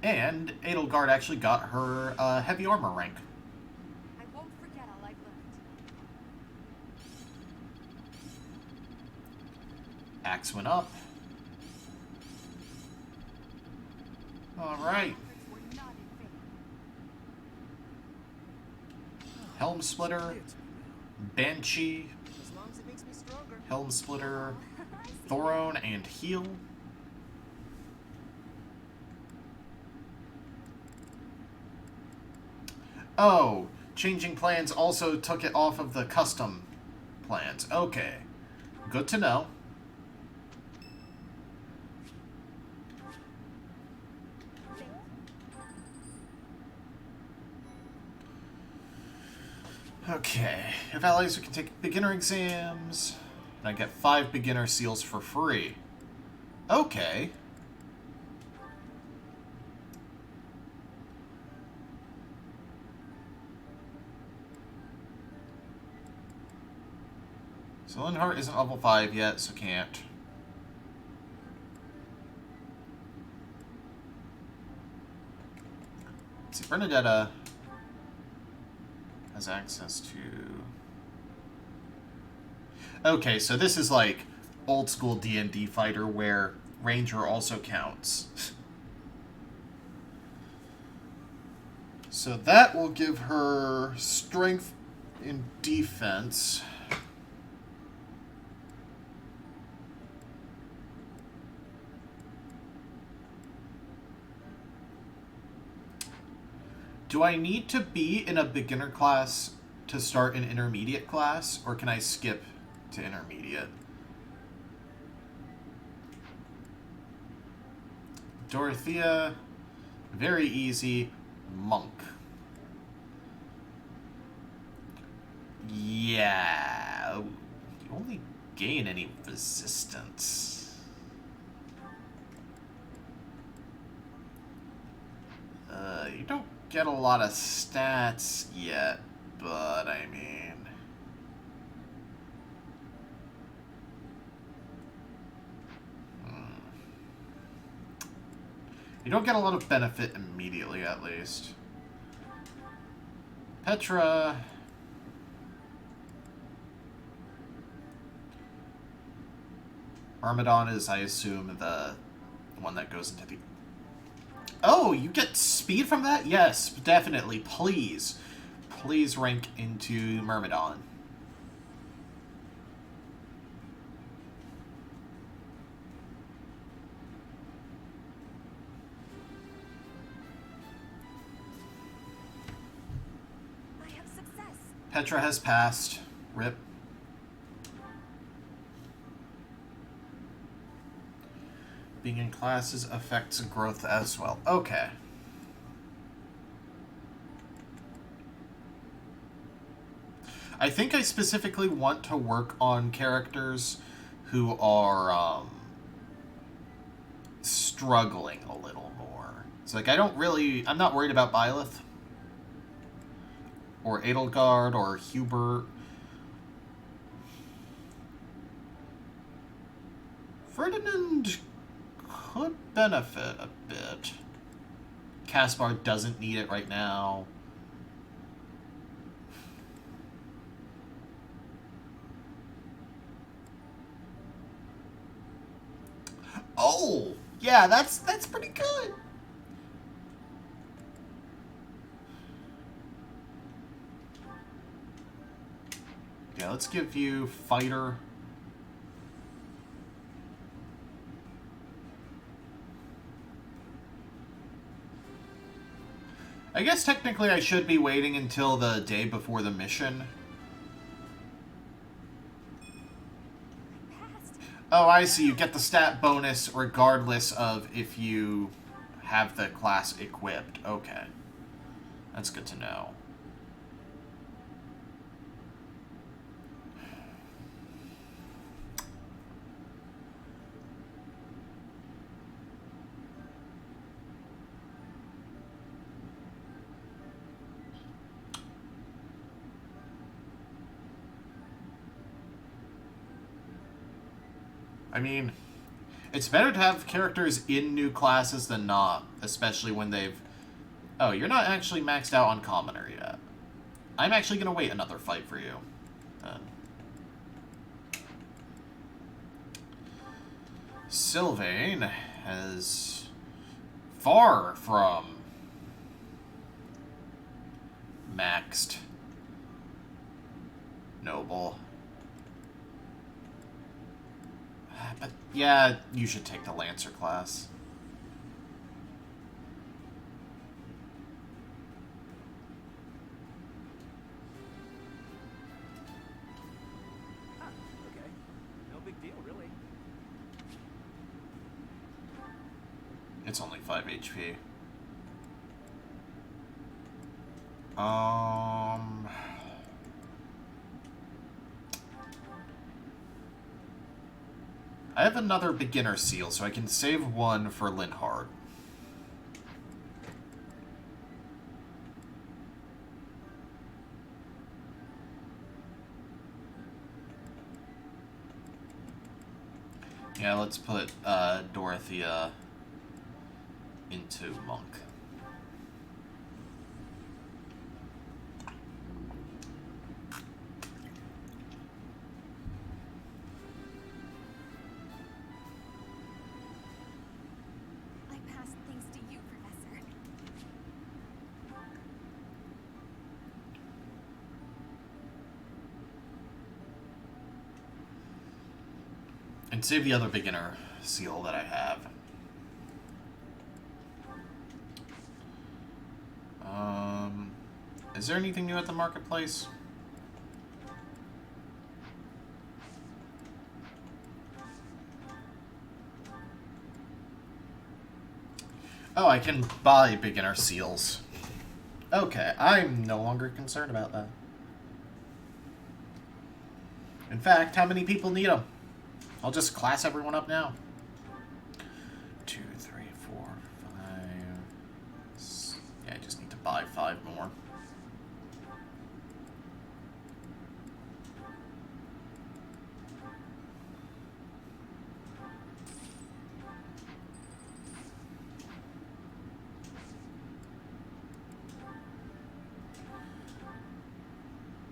And Edelgard actually got her heavy armor rank. I won't forget all I've learned. Axe went up. Alright. Efforts were not in vain. Helm Splitter, Clear to me now. Banshee, As long as it makes me stronger. Helm Splitter, I see. Throne, and Heal. Oh, changing plans also took it off of the custom plans. Okay, good to know. Okay, if allies, we can take beginner exams. And I get 5 beginner seals for free. Okay. So Linhardt isn't level 5 yet, so can't. Let's see, Bernadetta has access to... Okay, so this is like old school D&D fighter where Ranger also counts. So that will give her strength in defense. Do I need to be in a beginner class to start an intermediate class, or can I skip to intermediate? Dorothea, very easy. Monk. Yeah. You only gain any resistance. You don't get a lot of stats yet, but I mean... You don't get a lot of benefit immediately, at least. Petra... Myrmidon is, I assume, the one that goes into the... Oh, you get speed from that? Yes, definitely. Please. Please rank into Myrmidon. I have success. Petra has passed. Rip. Being in classes affects growth as well. Okay. I think I specifically want to work on characters who are struggling a little more. It's like I'm not worried about Bileth or Edelgard or Hubert. Ferdinand could benefit a bit. Caspar doesn't need it right now. Oh, yeah, that's pretty good. Yeah, let's give you fighter. I guess technically I should be waiting until the day before the mission. Oh, I see. You get the stat bonus regardless of if you have the class equipped. Okay. That's good to know. I mean, it's better to have characters in new classes than not, especially when they've... Oh, you're not actually maxed out on Commoner yet. I'm actually going to wait another fight for you. Then. Sylvain has far from maxed Noble. But yeah, you should take the Lancer class. Okay. No big deal, really. It's only 5 HP. I have another beginner seal, so I can save one for Linhardt. Yeah, let's put Dorothea into monk. I passed things to you, Professor. And save the other beginner seal that I have. Is there anything new at the marketplace? Oh, I can buy beginner seals. Okay, I'm no longer concerned about that. In fact, how many people need them? I'll just class everyone up now. 2, 3, 4, 5. Yeah, I just need to buy 5 more.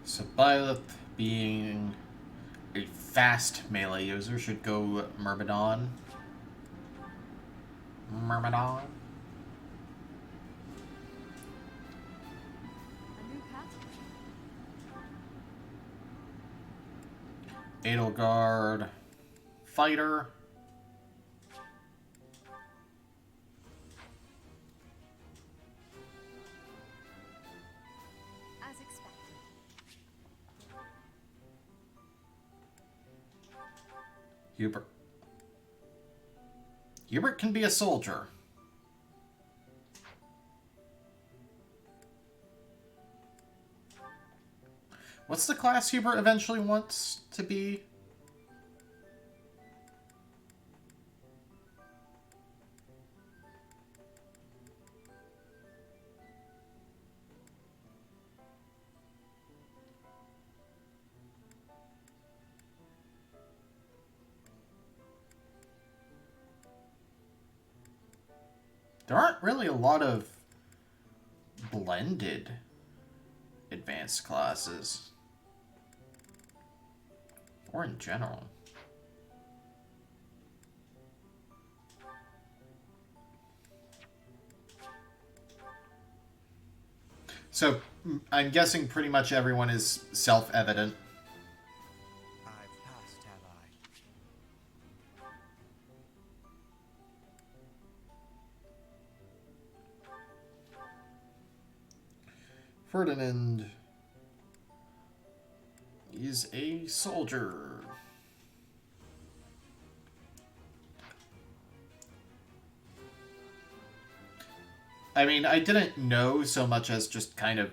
So Bileth, being a fast melee user, should go Myrmidon. Myrmidon? A new path? Edelgard, fighter. As expected. Hubert. Hubert can be a soldier. What's the class Hubert eventually wants to be? There aren't really a lot of blended advanced classes. Or in general. So, I'm guessing pretty much everyone is self-evident. I've passed, have I? Ferdinand is a soldier. I mean, I didn't know so much as just kind of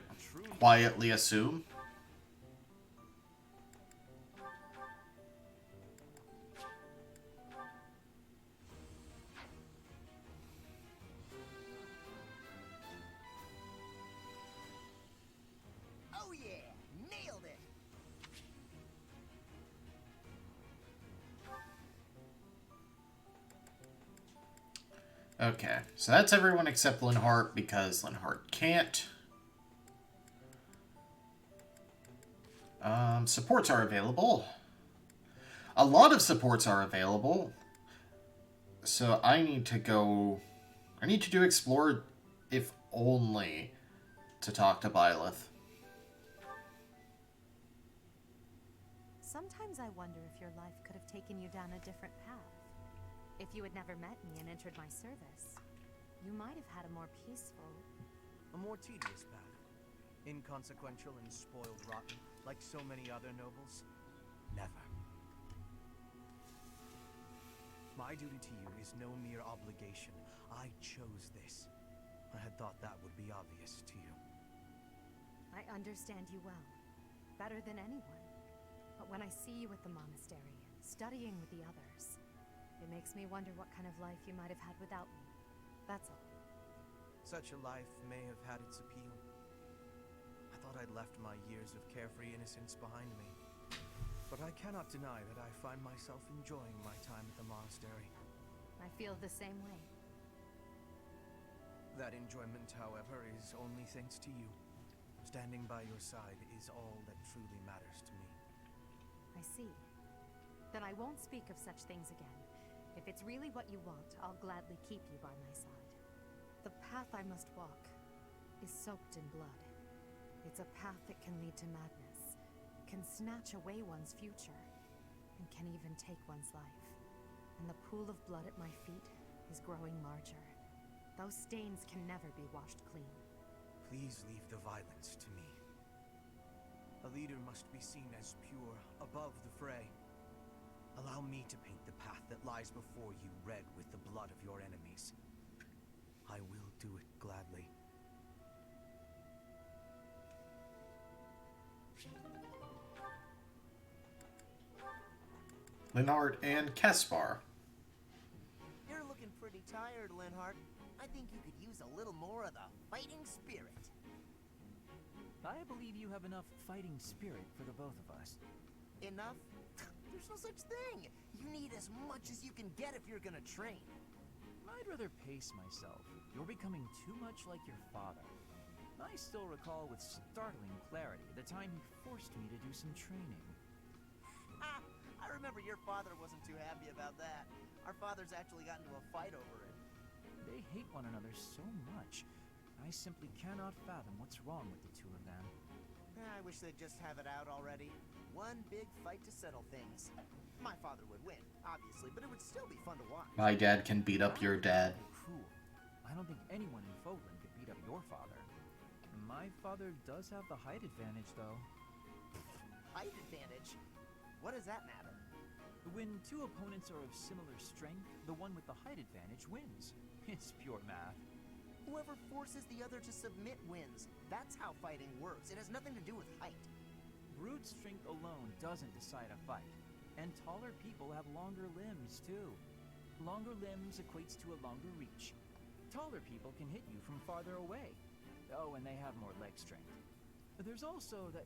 quietly assume. Oh yeah, nailed it. Okay, so that's everyone except Linhart, because Linhart can't. Supports are available. A lot of supports are available. So I need to go... I need to do Explore, if only to talk to Bileth. Sometimes I wonder if your life could have taken you down a different path. If you had never met me and entered my service, you might have had a more peaceful... A more tedious path. Inconsequential and spoiled rotten, like so many other nobles. Never. My duty to you is no mere obligation. I chose this. I had thought that would be obvious to you. I understand you well, better than anyone. But when I see you at the monastery, studying with the others, it makes me wonder what kind of life you might have had without me. That's all. Such a life may have had its appeal. I thought I'd left my years of carefree innocence behind me. but I cannot deny that I find myself enjoying my time at the monastery. I feel the same way. That enjoyment, however, is only thanks to you. Standing by your side is all that truly matters to me. I see. Then I won't speak of such things again. If it's really what you want, I'll gladly keep you by my side. The path I must walk is soaked in blood. It's a path that can lead to madness, can snatch away one's future, and can even take one's life. And the pool of blood at my feet is growing larger. Those stains can never be washed clean. Please leave the violence to me. A leader must be seen as pure, above the fray. Allow me to paint the path that lies before you red with the blood of your enemies. I will do it gladly. Linhart and Caspar. You're looking pretty tired, Linhart. I think you could use a little more of the fighting spirit. I believe you have enough fighting spirit for the both of us. Enough? There's no such thing. You need as much as you can get if you're gonna train. I'd rather pace myself. You're becoming too much like your father. I still recall with startling clarity the time he forced me to do some training. Ah, I remember your father wasn't too happy about that. Our fathers actually got into a fight over it. They hate one another so much. I simply cannot fathom what's wrong with the two of them. I wish they'd just have it out already. One big fight to settle things. My father would win, obviously, but it would still be fun to watch. My dad can beat up your dad. Cruel. I don't think anyone in Fogland could beat up your father. My father does have the height advantage, though. Height advantage? What does that matter? When two opponents are of similar strength, the one with the height advantage wins. It's pure math. Whoever forces the other to submit wins. That's how fighting works. It has nothing to do with height. Brute strength alone doesn't decide a fight. And taller people have longer limbs, too. Longer limbs equates to a longer reach. Taller people can hit you from farther away. Oh, and they have more leg strength. There's also that...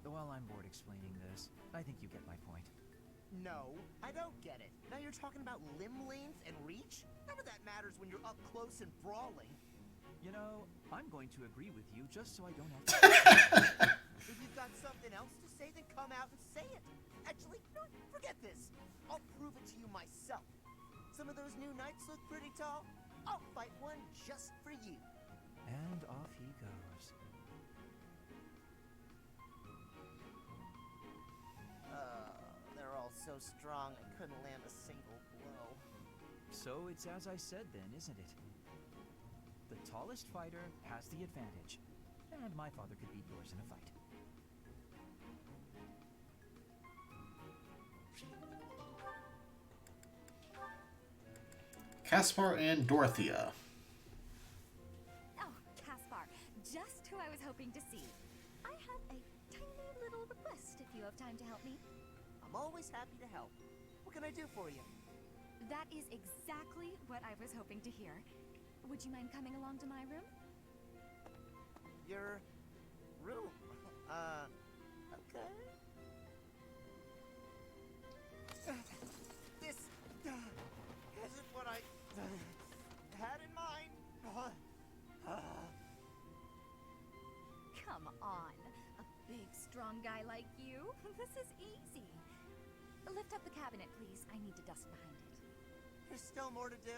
Well, I'm bored explaining this. I think you get my point. No, I don't get it. Now you're talking about limb length and reach? None of that matters when you're up close and brawling. You know, I'm going to agree with you just so I don't have to... If you've got something else to say, then come out and say it. Actually, no, forget this. I'll prove it to you myself. Some of those new knights look pretty tall. I'll fight one just for you. And off he goes. They're all so strong I couldn't land a single blow. So it's as I said then, isn't it? The tallest fighter has the advantage. And my father could beat yours in a fight. Caspar and Dorothea. Oh, Caspar, just who I was hoping to see. I have a tiny little request if you have time to help me. I'm always happy to help. What can I do for you? That is exactly what I was hoping to hear. Would you mind coming along to my room? Your room? Okay. This isn't what I had in mind. Come on, a big, strong guy like you. This is easy. Lift up the cabinet, please. I need to dust behind it. There's still more to do.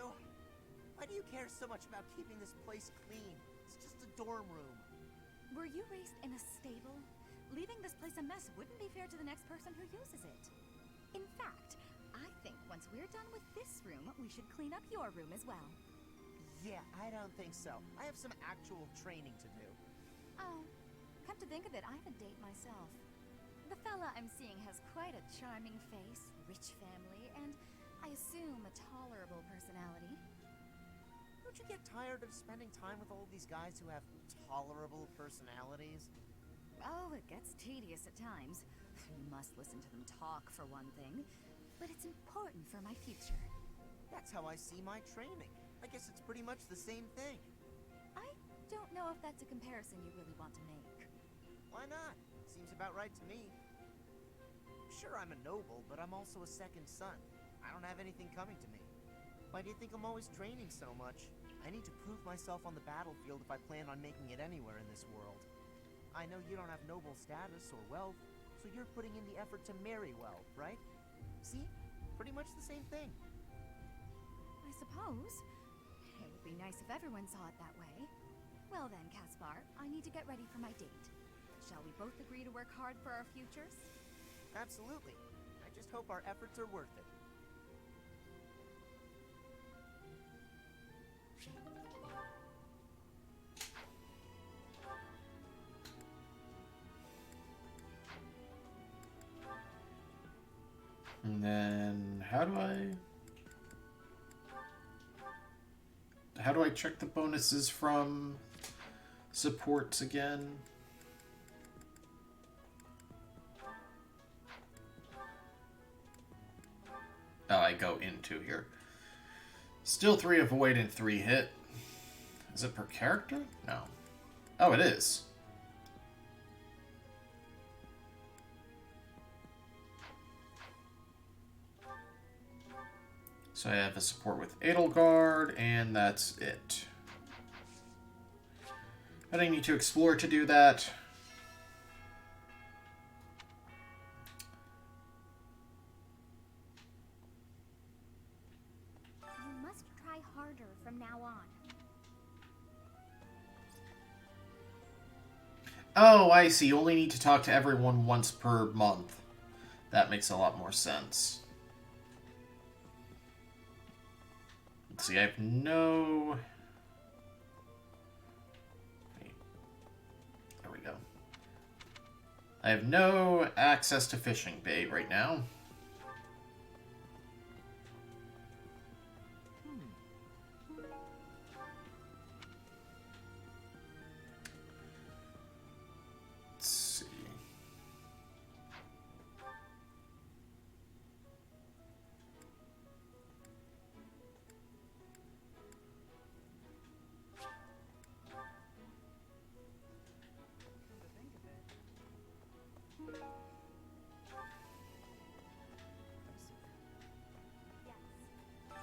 Why do you care so much about keeping this place clean? It's just a dorm room. Were you raised in a stable? Leaving this place a mess wouldn't be fair to the next person who uses it. In fact, I think once we're done with this room, we should clean up your room as well. Yeah, I don't think so. I have some actual training to do. Oh, come to think of it, I have a date myself. The fella I'm seeing has quite a charming face, rich family, and I assume a tolerable personality. Don't you get tired of spending time with all these guys who have tolerable personalities? Oh, it gets tedious at times. You must listen to them talk, for one thing. But it's important for my future. That's how I see my training. I guess it's pretty much the same thing. I don't know if that's a comparison you really want to make. Why not? Seems about right to me. Sure, I'm a noble, but I'm also a second son. I don't have anything coming to me. Why do you think I'm always training so much? I need to prove myself on the battlefield if I plan on making it anywhere in this world. I know you don't have noble status or wealth, so you're putting in the effort to marry well, right? See? Pretty much the same thing. I suppose. It would be nice if everyone saw it that way. Well then, Caspar, I need to get ready for my date. Shall we both agree to work hard for our futures? Absolutely. I just hope our efforts are worth it. And then how do I check the bonuses from supports again? Oh, I go into here. Still 3 avoid and 3 hit. Is it per character? No. Oh, it is. So I have a support with Edelgard, and that's it. But I need to explore to do that. You must try harder from now on. Oh, I see. You only need to talk to everyone once per month. That makes a lot more sense. Let's see, I have no... Wait. There we go. I have no access to fishing bait right now. Let's see. Yes.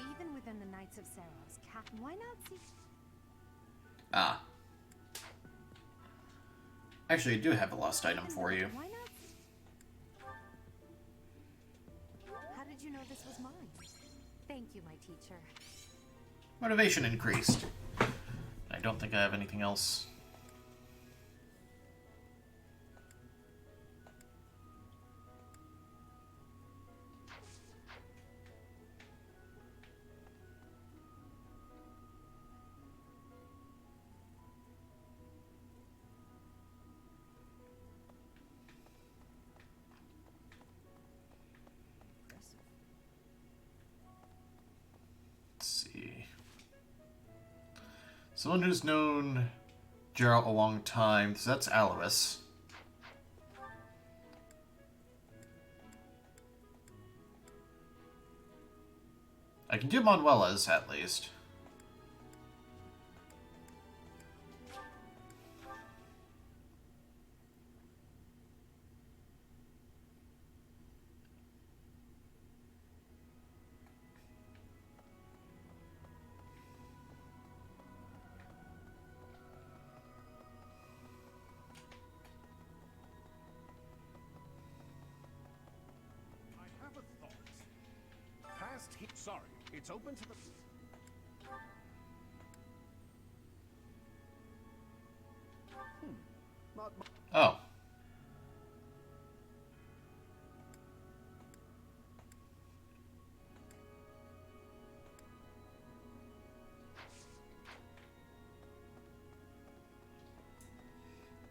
Even within the Knights of Saros, why not see... Ah. Actually, I do have a lost item for you. Why not? How did you know this was mine? Thank you, my teacher. Motivation increased. I don't think I have anything else. Someone who's known Geralt a long time, so that's Alois. I can do Manuela's, at least. Sorry, it's open to the... Not much. Oh.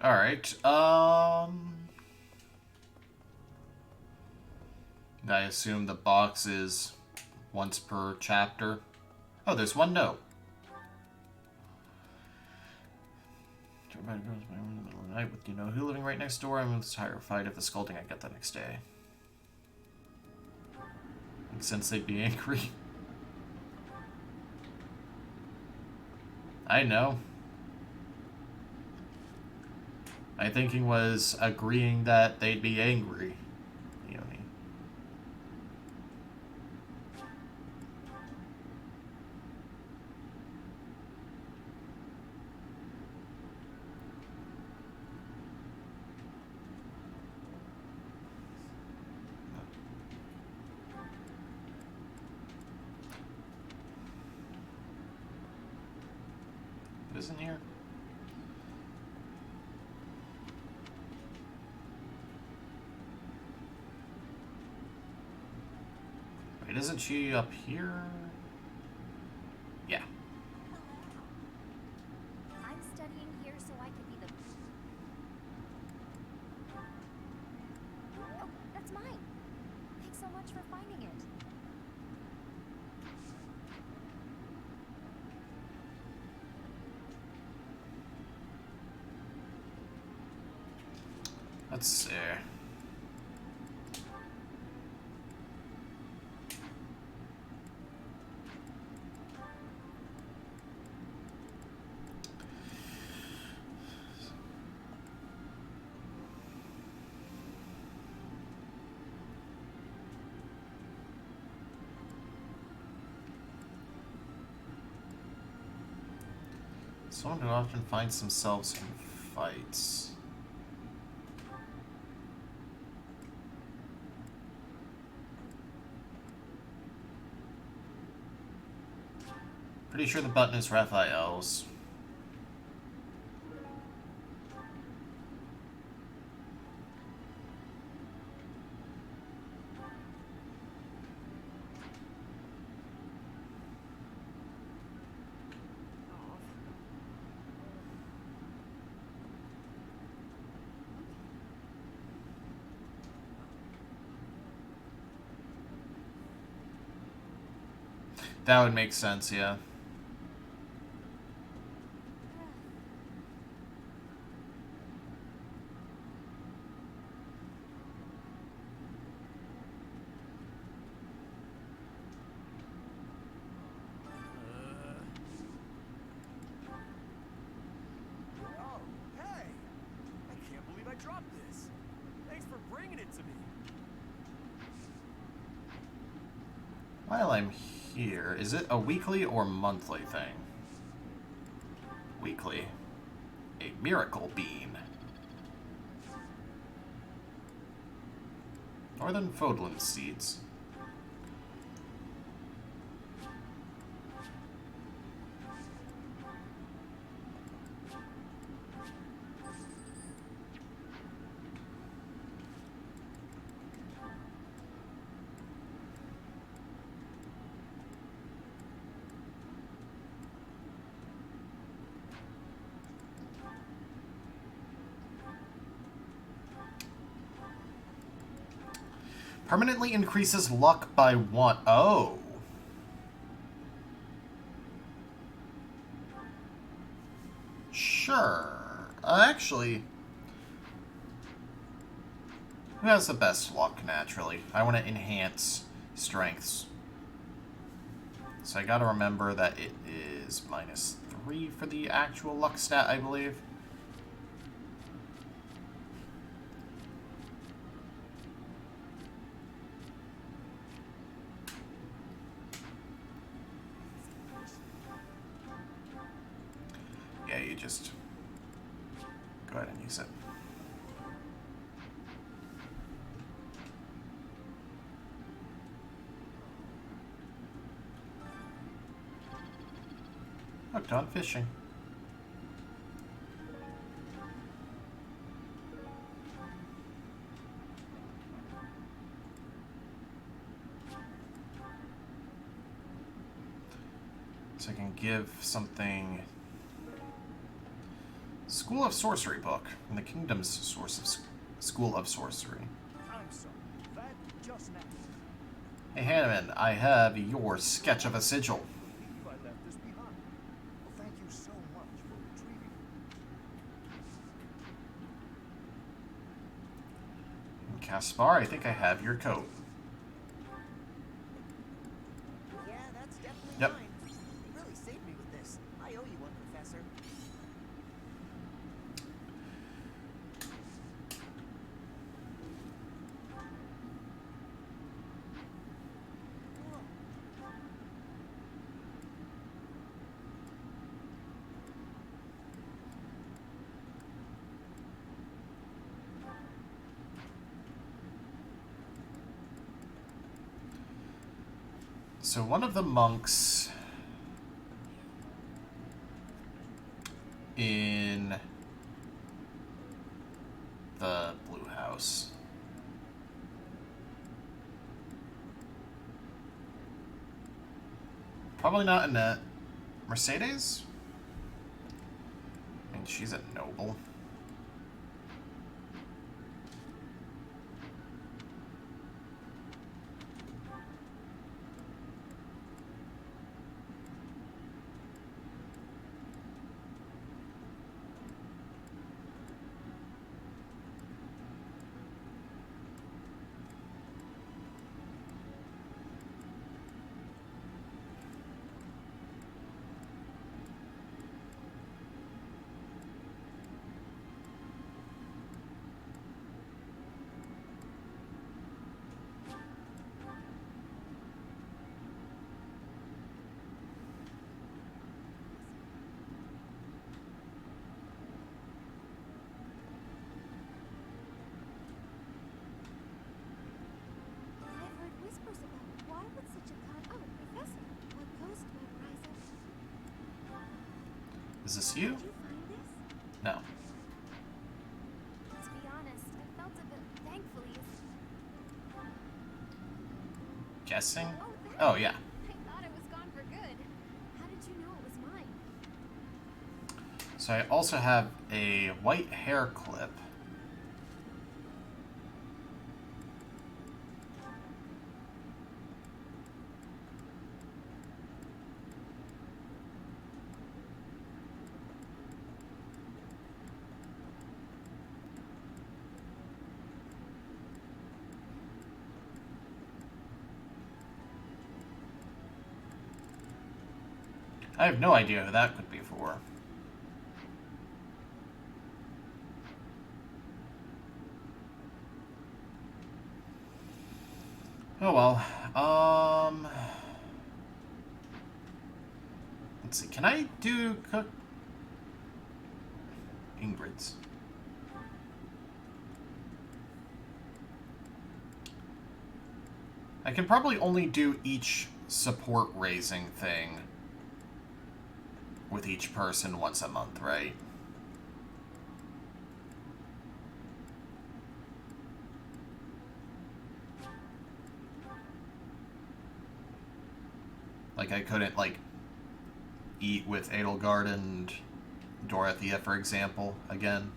Alright, I assume the box is once per chapter. Oh, there's one note. Everybody goes by in the middle of the night with who living right next door. I'm terrified of the scolding I get the next day. Makes sense they'd be angry. I know. My thinking was agreeing that they'd be angry. isn't here? Wait, isn't she up here? Yeah. I'm studying here so I can be the... Oh, that's mine. Thanks so much for finding it. Let's see. Someone who often finds themselves in fights. Pretty sure the button is Raphael's. That would make sense, yeah. Oh, hey! I can't believe I dropped this. Thanks for bringing it to me. While I'm here, is it a weekly or monthly thing? Weekly. A miracle bean. Northern Fodland seeds. Permanently increases luck by 1. Oh. Sure. Actually, who has the best luck, naturally? I want to enhance strengths. So I gotta remember that it is -3 for the actual luck stat, I believe. Yeah, you just go ahead and use it. Hooked on fishing. So I can give something... School of Sorcery book from the Kingdom's source of School of Sorcery. I'm sorry. That just now. Hey Hanneman, I have your sketch of a sigil. I believe I left this behind. Well, thank you so much for retrieving it. And Caspar, I think I have your coat. Yeah, that's definitely Yep. mine. You really saved me with this. I owe you one, Professor. So one of the monks in the blue house. Probably not Annette. Mercedes? I mean, she's a noble. I've heard whispers about why would such a Professor, a ghost might rise up. Is this you? Did you find this? No. To be honest, I felt a bit thankfully. Guessing? Oh, that. Oh, yeah. I thought it was gone for good. How did you know it was mine? So I also have a white hair clip. I have no idea who that could be for. Oh well. Let's see. Can I do cook Ingrid's? I can probably only do each support raising thing with each person once a month, right? Like, I couldn't, like, eat with Edelgard and Dorothea, for example, again.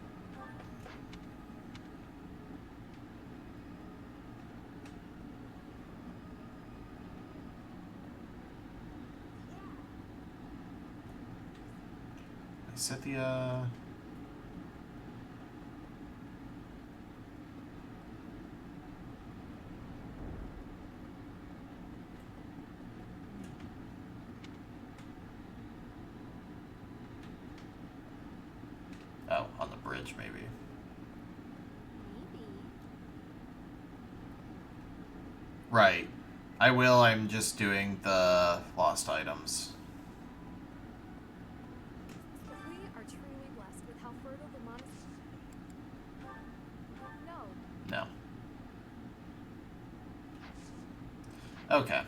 I set the, oh, on the bridge, maybe. Maybe. Right. I will, I'm just doing the lost items. We are truly blessed with how fertile the monastery. No. No. Okay.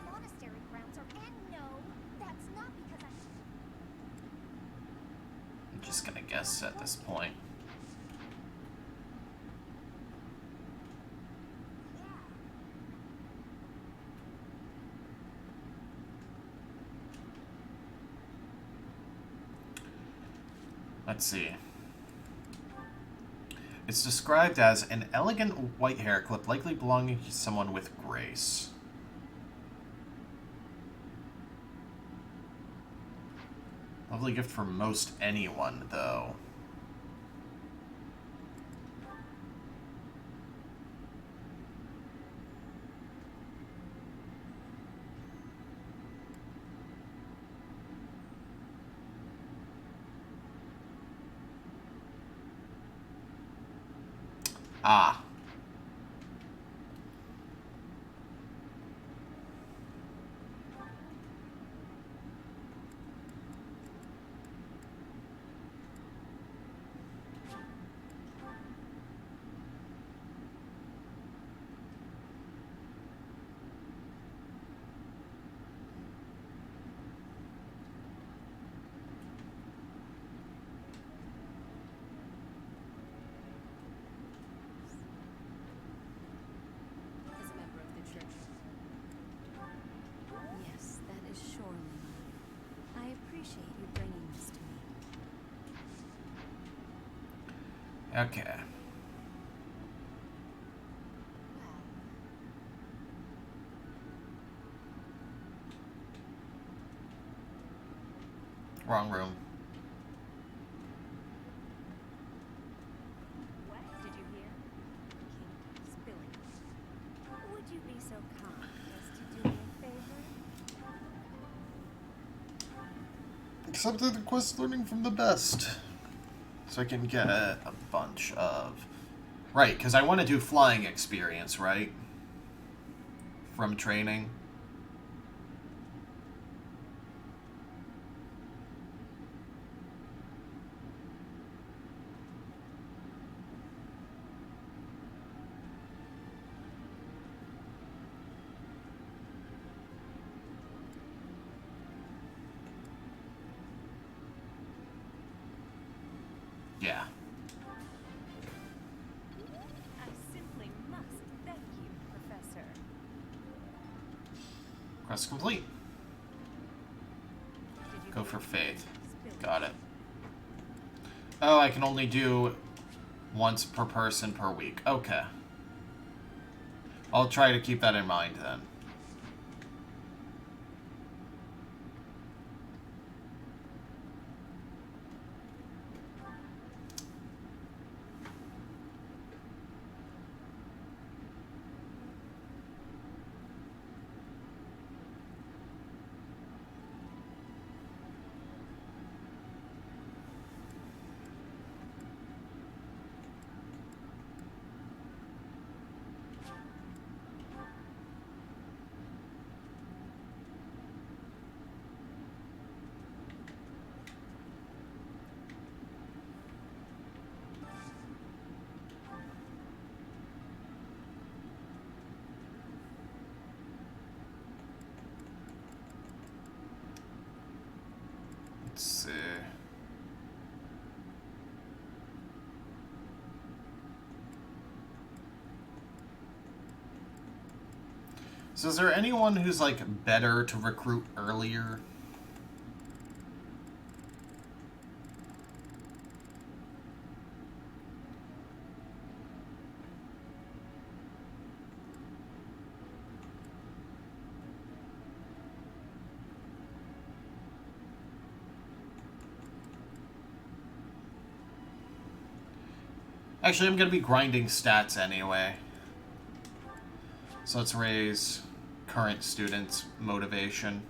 Monastery grounds are no. That's not because I'm just gonna guess at this point. Let's see. It's described as an elegant white hair clip, likely belonging to someone with grace. Lovely gift for most anyone, though. Ah. Okay. Wrong room. What did you hear? Keep spilling. Would you be so kind as to do me a favor? Accepted the quest learning from the best. So I can get a bunch of... Right, because I want to do flying experience, right? From training. Yeah. I simply must thank you, Professor. Quest complete. Did you Go hear? for faith. Spilling. Got it. Oh, I can only do once per person per week. Okay. I'll try to keep that in mind then. Let's see. So is there anyone who's, like, better to recruit earlier? Actually, I'm going to be grinding stats anyway. So let's raise current students' motivation.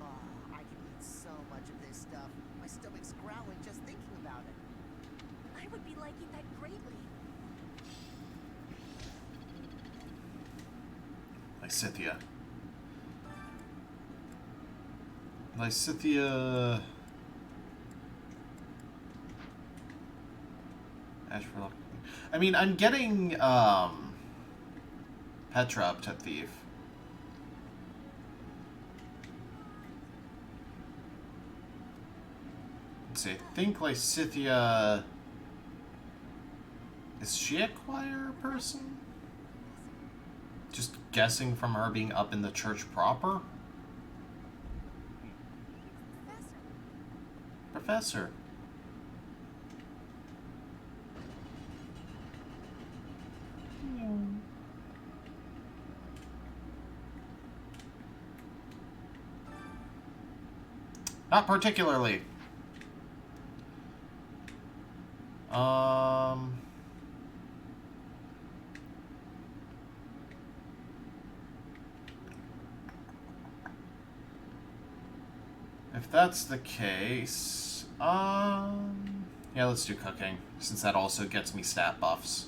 Oh, I can eat so much of this stuff. My stomach's growling just thinking about it. I would be liking that greatly. Lysithea. Lysithea... I mean, I'm getting, Petra up to Thief. Let's see, I think Lysithea... Is she a choir person? Just guessing from her being up in the church proper? Professor. Not particularly. If that's the case, yeah, let's do cooking, since that also gets me stat buffs.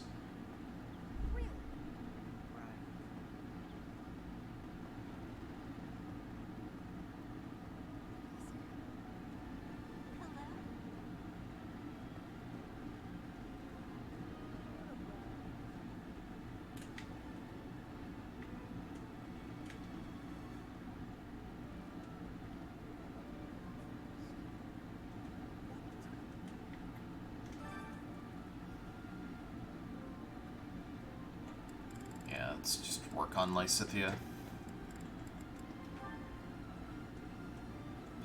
Yeah, let's just work on Lysithea.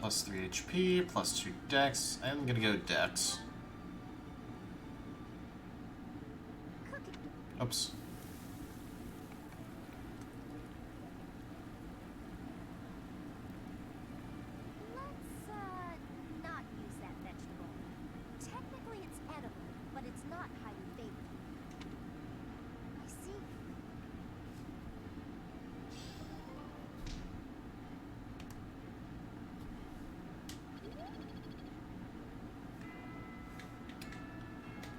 Plus 3 HP, plus 2 Dex. I'm gonna go Dex. Oops. Let's, not use that vegetable. Technically it's edible, but it's not highly favored. I see.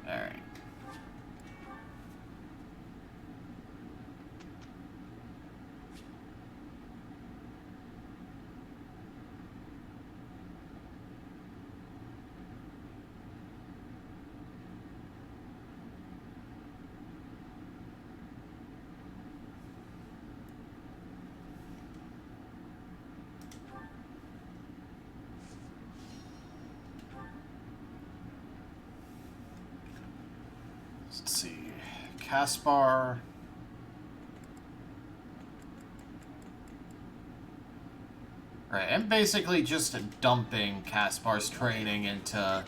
Alright. Let's see. Caspar. Right, I'm basically just dumping Caspar's training into I'll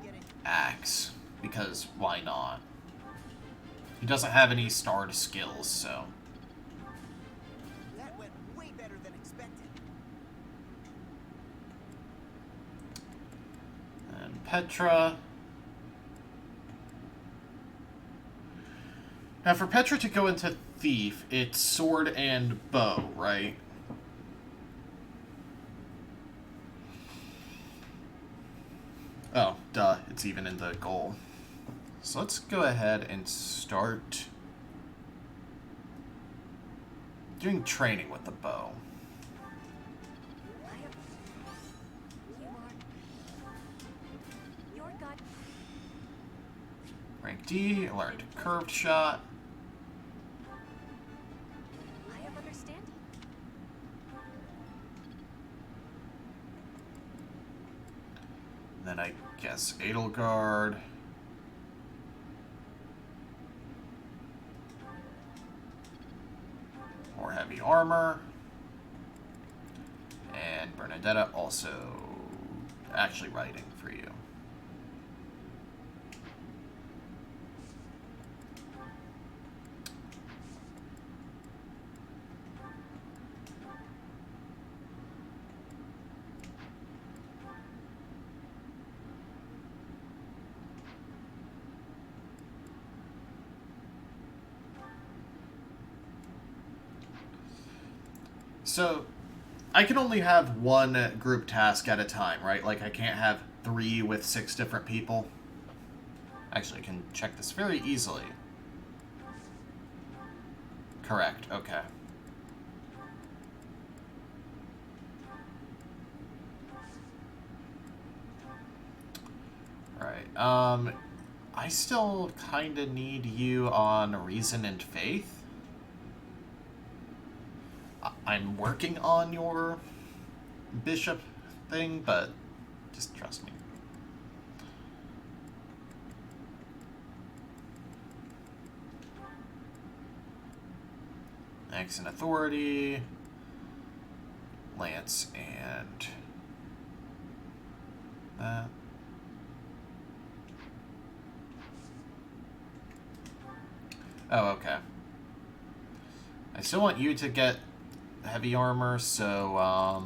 get it. Axe. Because why not? He doesn't have any starred skills, so. That went way better than expected. And Petra. Now, for Petra to go into Thief, it's sword and bow, right? Oh, duh. It's even in the goal. So let's go ahead and start doing training with the bow. You are... Your god... Rank D, learned curved shot. I have understanding. Then I guess Edelgard. More heavy armor. And Bernadetta also actually writing for you. So, I can only have one group task at a time, right? Like, I can't have 3 with 6 different people. Actually, I can check this very easily. Correct, okay. Right, I still kinda need you on Reason and Faith. I'm working on your bishop thing, but just trust me. Axe and Authority, Lance and that. Oh, okay. I still want you to get heavy armor, so,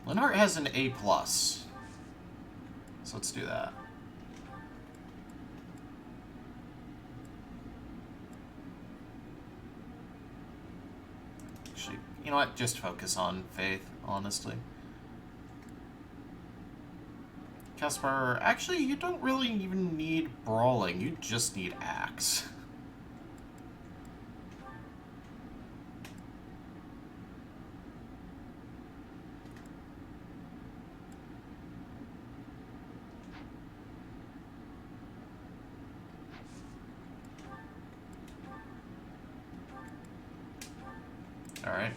Linhart has an A+. So let's do that. Actually, you know what? Just focus on Faith, honestly. Caspar, actually, you don't really even need Brawling. You just need Axe. Alright.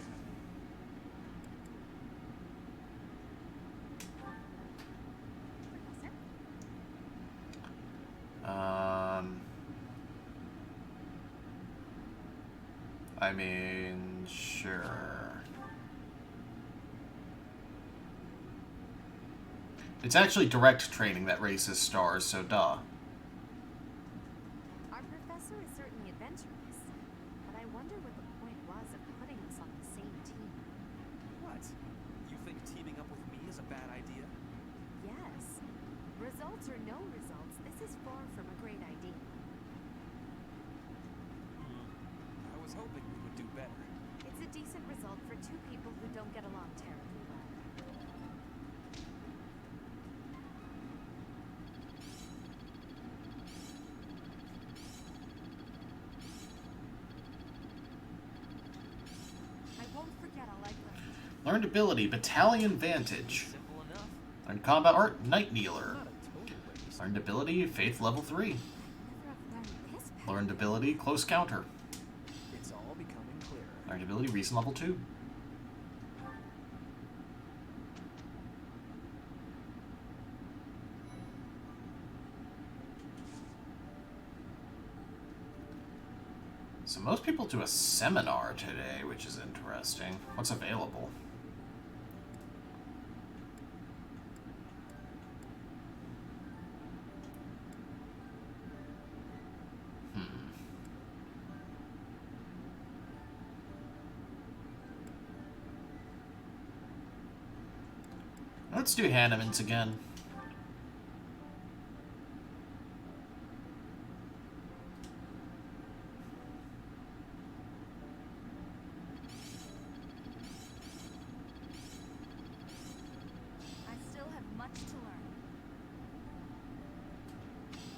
I mean, sure. It's actually direct training that raises stars, so duh. Our professor is certainly adventurous, but I wonder what the point was of putting us on the same team. What? You think teaming up with me is a bad idea? Yes. Results or no results, this is far from a great idea. I was hoping we would do better. It's a decent result for two people who don't get along terribly well. I won't forget all I've learned. Learned ability, Battalion Vantage. Simple enough. Learned combat art, Night Kneeler. Not a total waste. Learned ability, Faith level 3. Never have learned this pattern. Learned ability, Close Counter. It's all becoming clearer. Learned ability, Reason level 2. So most people do a seminar today, which is interesting. What's available? Let's do Hanneman's again. I still have much to learn.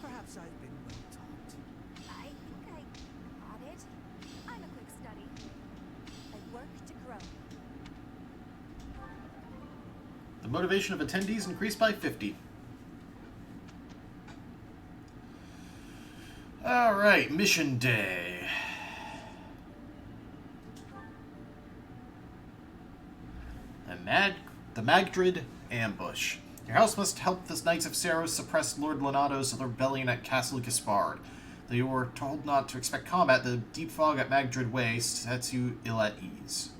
Perhaps I've been well taught. I think I got it. I'm a quick study. I work to grow. The motivation of attendees increased by 50. Alright, mission day. The Magdrid ambush. Your house must help the Knights of Saros suppress Lord Lenato's rebellion at Castle Gaspard. Though you were told not to expect combat, the deep fog at Magdrid Way sets you ill at ease.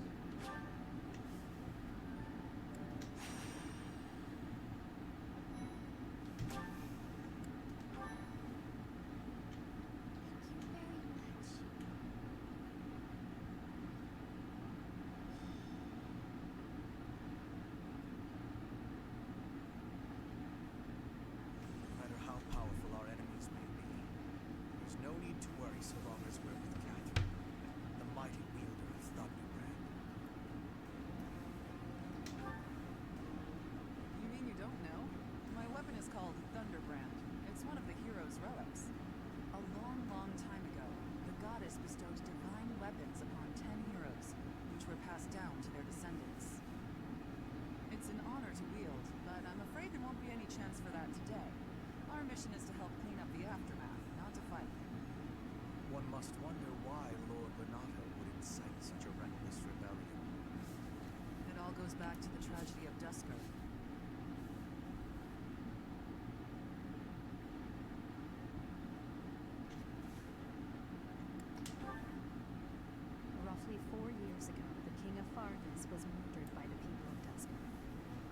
No matter how powerful our enemies may be, there's no need to worry so long as we're with Catherine, the mighty wielder of Thunderbrand. You mean you don't know? My weapon is called Thunderbrand. It's one of the hero's relics. A long, long time ago, the goddess bestowed divine weapons upon 10 heroes, which were passed down to their descendants. It's an honor to wield, but I'm afraid there won't be any chance for that today. Our mission is to help clean up the aftermath, not to fight. One must wonder why Lord Renato would incite such a reckless rebellion. It all goes back to the tragedy of Dusker. Roughly 4 years ago, the King of Fargus was murdered by the people of Dusker.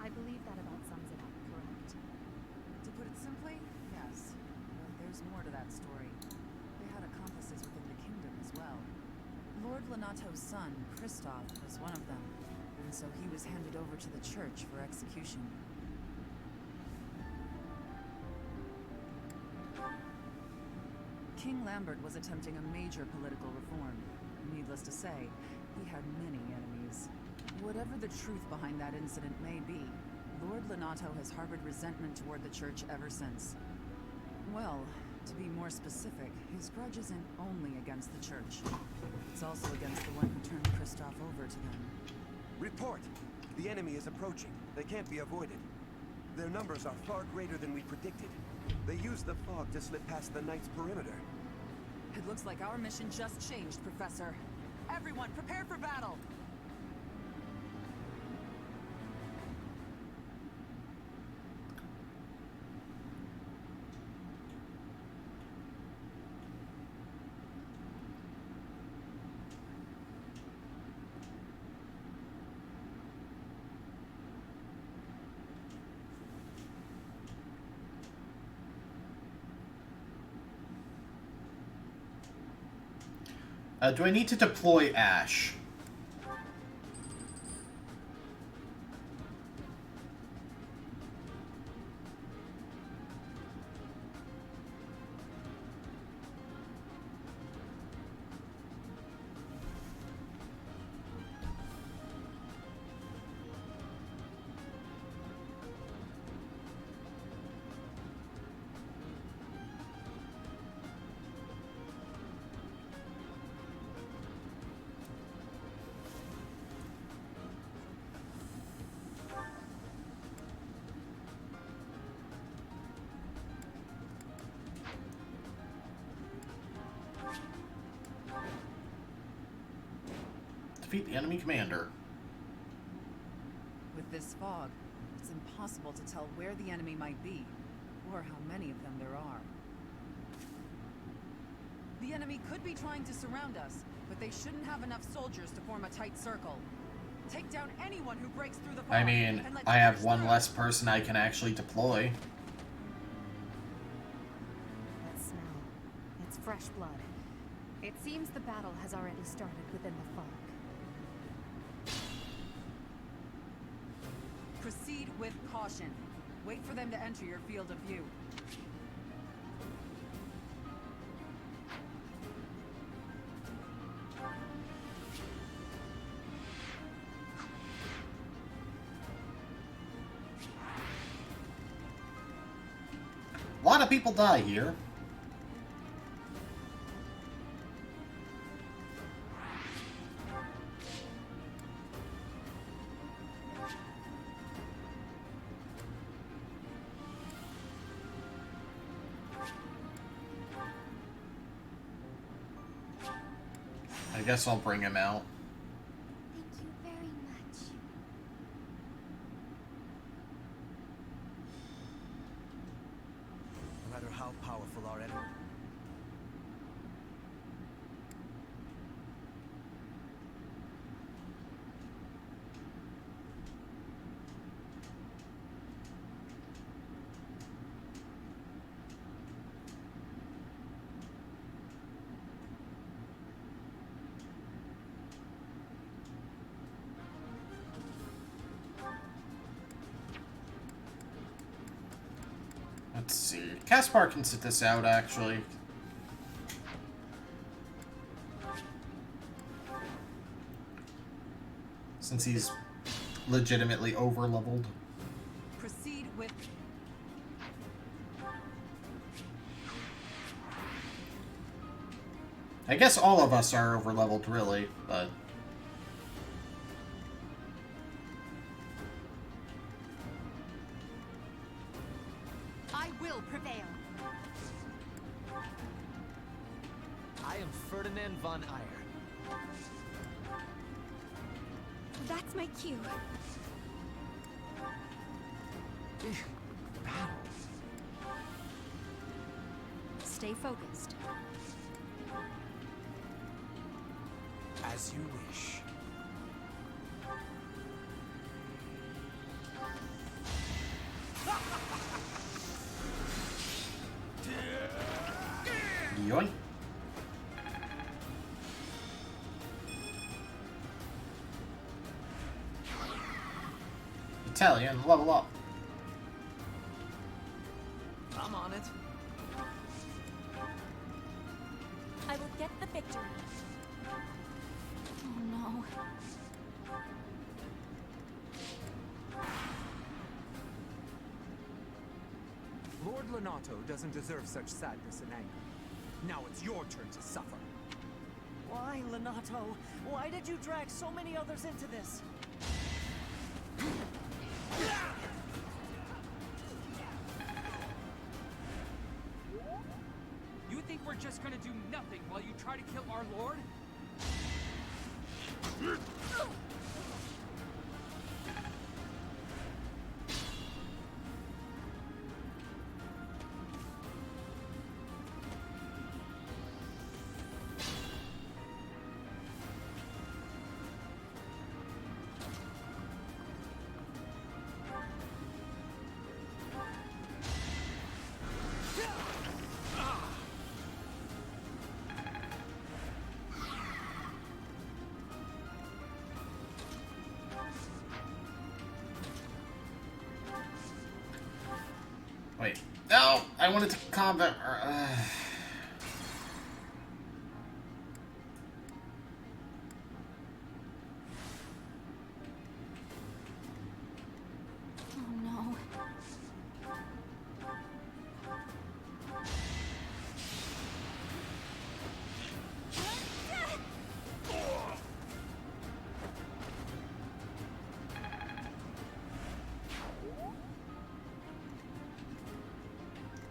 I believe that about sums it up, correct? To put it simply, yes. But there's more to that story. They had accomplices within the kingdom as well. Lord Lenato's son, Kristoff, was one of them, and so he was handed over to the church for execution. King Lambert was attempting a major political reform. Needless to say, he had many enemies. Whatever the truth behind that incident may be, Lord Lenato has harbored resentment toward the church ever since. Well, to be more specific, his grudge isn't only against the church. It's also against the one who turned Kristoff over to them. Report! The enemy is approaching. They can't be avoided. Their numbers are far greater than we predicted. They used the fog to slip past the Knight's perimeter. It looks like our mission just changed, Professor. Everyone, prepare for battle! Do I need to deploy Ash? Defeat the enemy commander. With this fog, it's impossible to tell where the enemy might be, or how many of them there are. The enemy could be trying to surround us, but they shouldn't have enough soldiers to form a tight circle. Take down anyone who breaks through the fog. I mean, I have one less person I can actually deploy. That smell. It's fresh blood. It seems the battle has already started within the fog. Proceed with caution. Wait for them to enter your field of view. A lot of people die here. I guess I'll bring him out. Thank you very much. No matter how powerful our enemy. Let's see. Caspar can sit this out, actually. Since he's legitimately over-leveled. Proceed with... I guess all of us are over-leveled, really, but... I will prevail. I am Ferdinand von Eyre. That's my cue. Stay focused. As you wish. Yoink. Italian, level up. I'm on it. I will get the victory. Oh no. Lord Lenato doesn't deserve such sadness and anger. Now it's your turn to suffer. Why, Lenato? Why did you drag so many others into this? You think we're just gonna do nothing while you try to kill our lord? Wait. No! I wanted to combat... Oh no.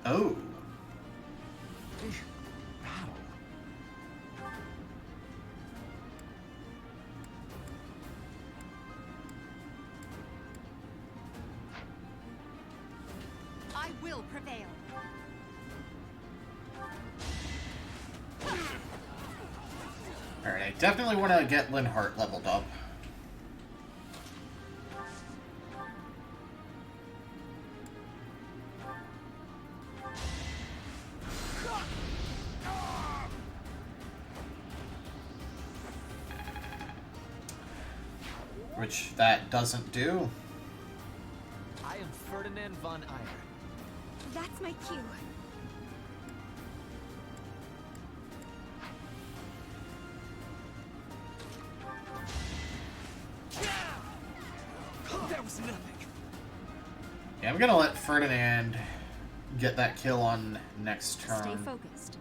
Oh. Battle. I will prevail. Alright, I definitely want to get Linhardt leveled up. Which that doesn't do. I am Ferdinand von Eyre. That's my cue. That was nothing. Yeah, I'm gonna let Ferdinand get that kill on next turn. Stay focused.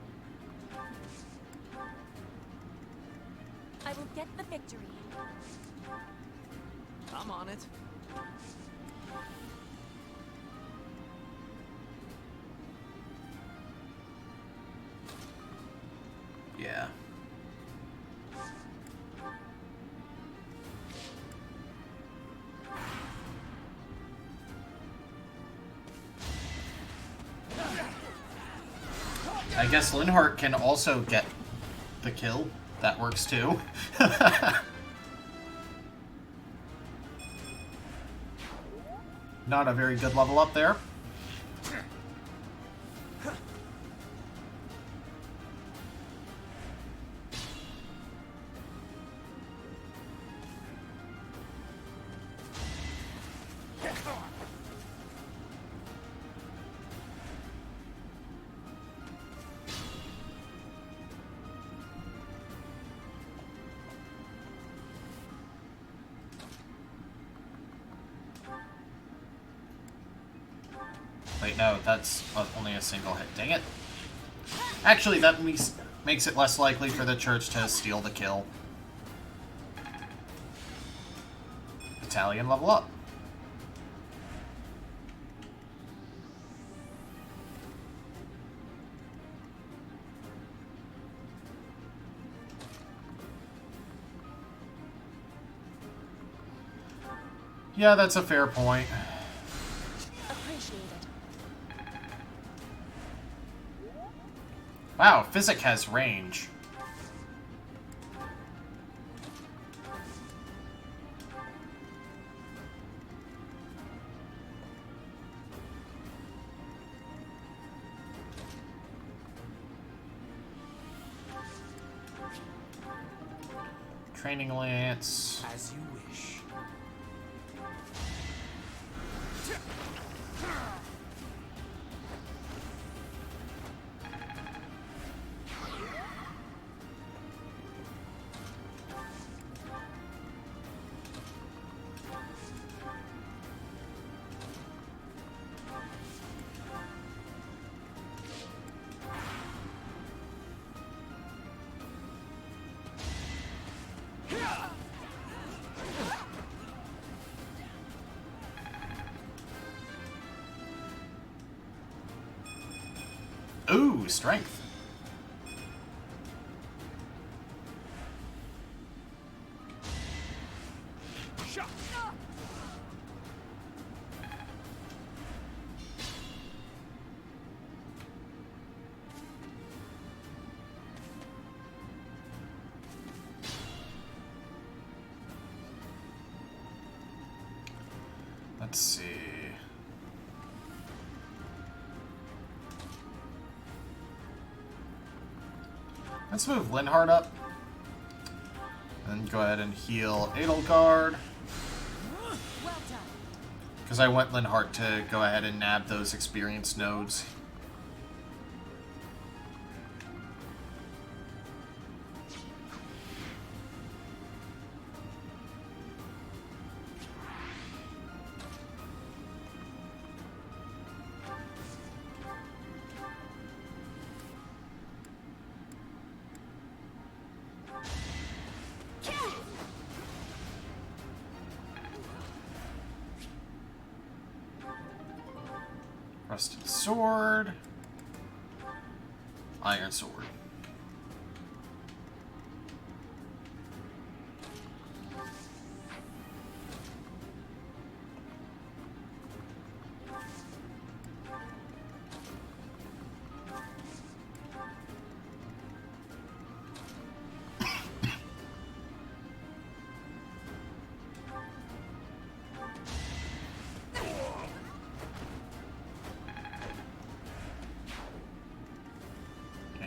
I will get the victory. I'm on it. Yeah. I guess Linhardt can also get the kill. That works too. Not a very good level up there. Wait, no, that's only a single hit. Dang it. Actually, that makes it less likely for the church to steal the kill. Battalion level up. Yeah, that's a fair point. Wow, Physic has range. Training Lance. As you wish. Ooh, strength. Let's see. Let's move Linhardt up. And go ahead and heal Edelgard. Well done. Because I want Linhardt to go ahead and nab those experience nodes. Rusted sword. Iron sword.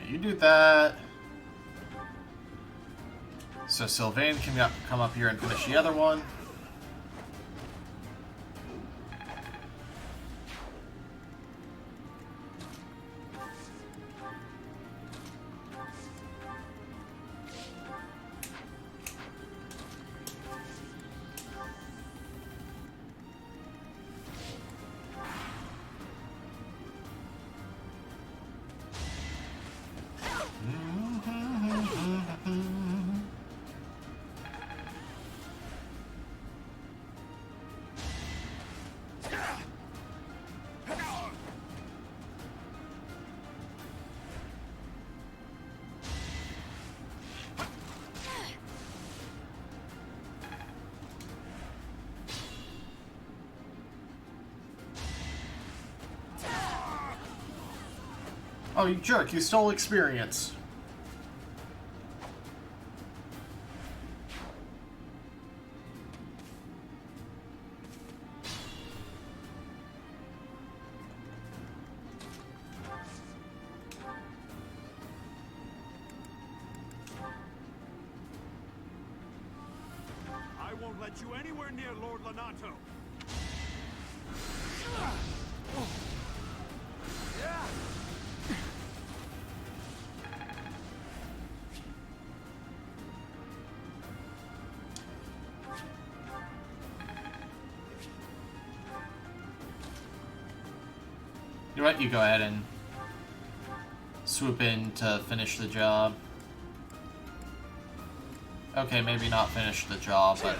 You do that. So Sylvain can come up here and finish the other one. Oh, you jerk, you stole experience. I won't let you anywhere near Lord Lonato. You know what? You go ahead and swoop in to finish the job. Okay, maybe not finish the job, but...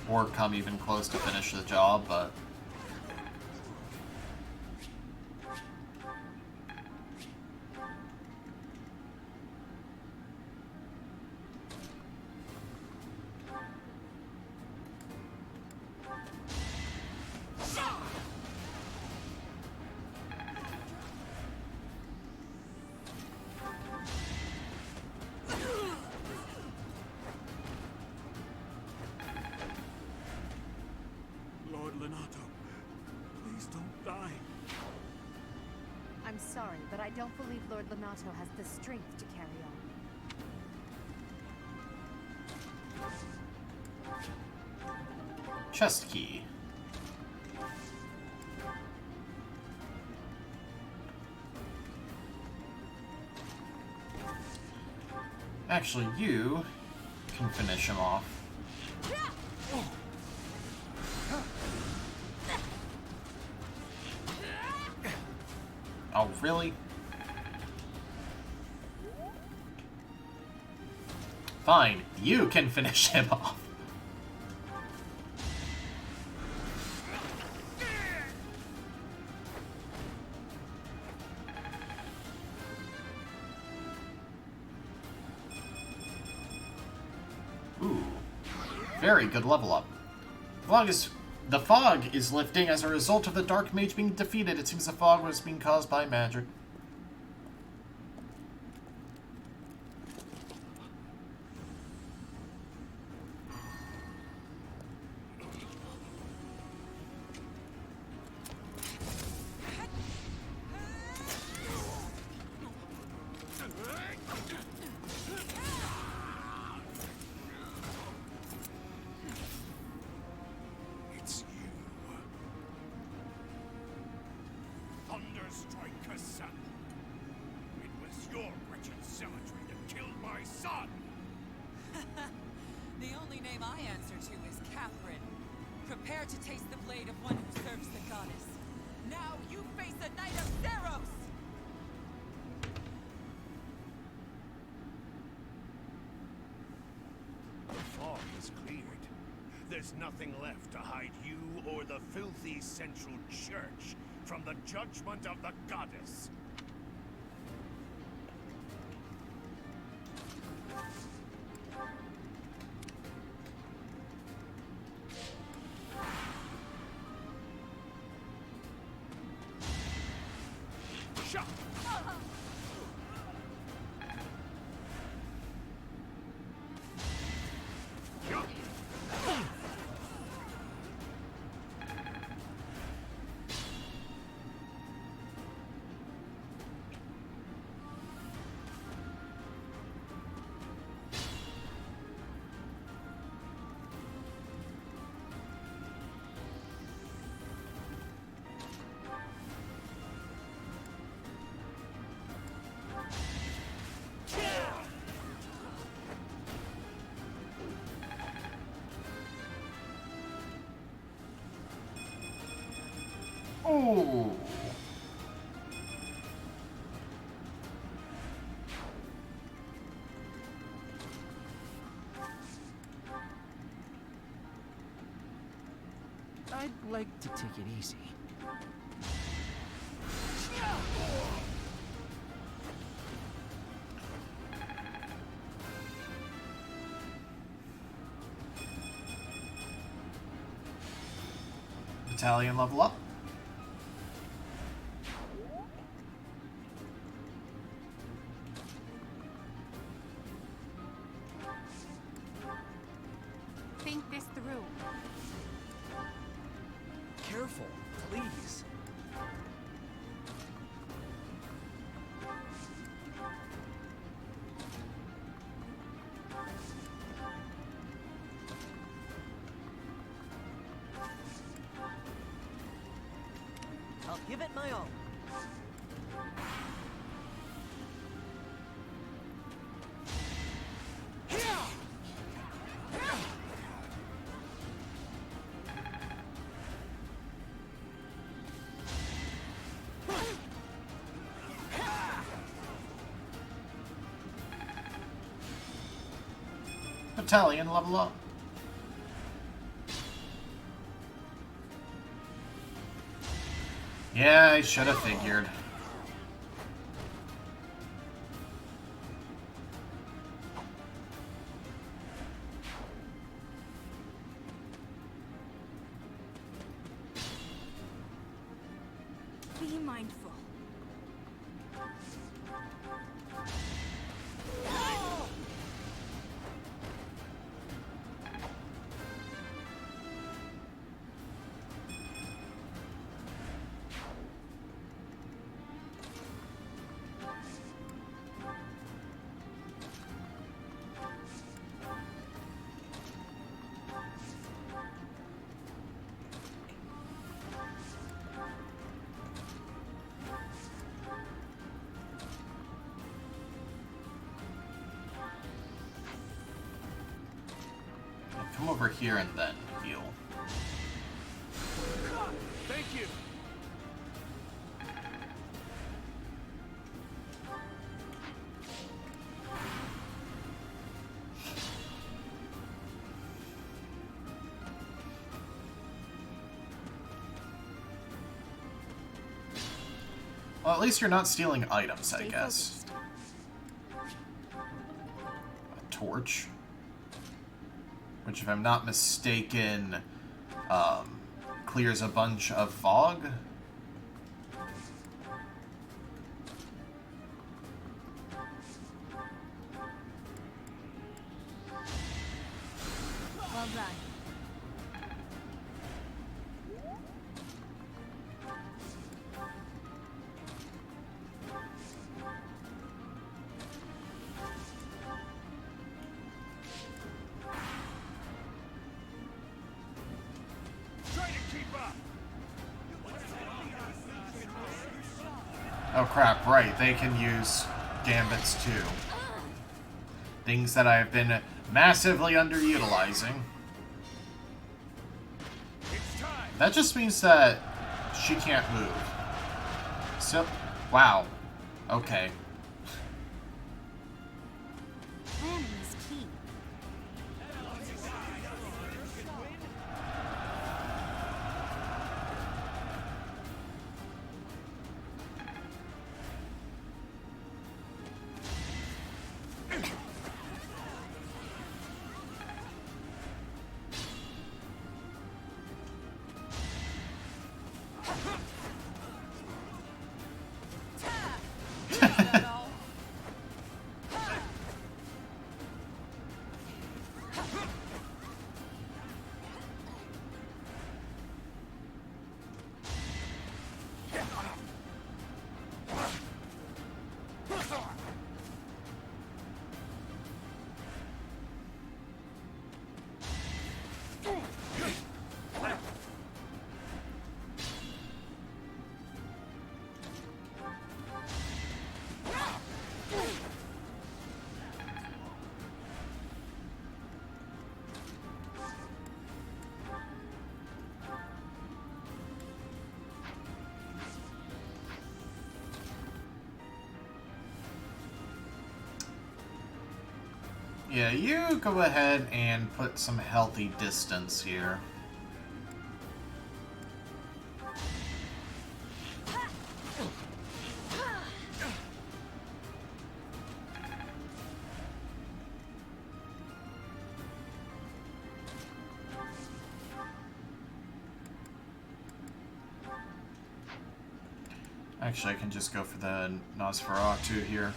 or come even close to finish the job, but... Lord Lonato, please don't die. I'm sorry, but I don't believe Lord Lonato has the strength to carry on. Chest key. Actually, you can finish him off. Oh, really? Fine, you can finish him off. Ooh, very good level up. As long as the fog is lifting as a result of the Dark Mage being defeated, it seems the fog was being caused by magic. It's you. Thunderstriker, son. It was your wretched cemetery that killed my son. The only name I answer to is Catherine. Prepare to taste the blade of one who serves the goddess. Now you face a knight of Theros! The fog is cleared. There's nothing left to hide you or the filthy Central Church from the judgment of the goddess. Shut! Oh. I'd like to take it easy. Battalion level up. Think this through. Careful, please. I'll give it my all. Battalion level up. Yeah, I should have figured. Be mindful. Come over here and then heal. Thank you. Well, at least you're not stealing items, I Stay guess. focused. A torch. Which, if I'm not mistaken, clears a bunch of fog. Well done. Try to keep up. Oh crap, right, they can use gambits too. Things that I have been massively underutilizing. That just means that she can't move. So, wow. Okay. Planning is key. Yeah, you go ahead and put some healthy distance here. Actually, I can just go for the Nosferatu here.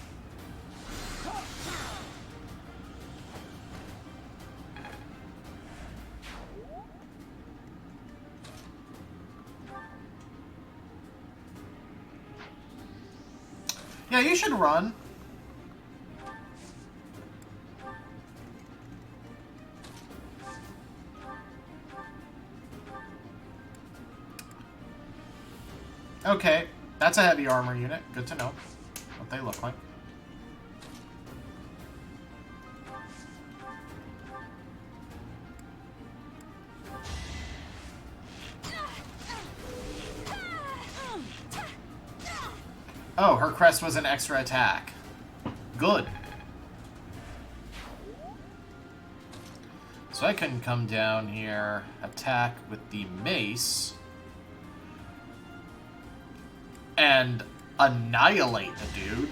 Yeah, you should run. Okay, that's a heavy armor unit. Good to know what they look like. Oh, her crest was an extra attack. Good. So I can come down here, attack with the mace, and annihilate the dude.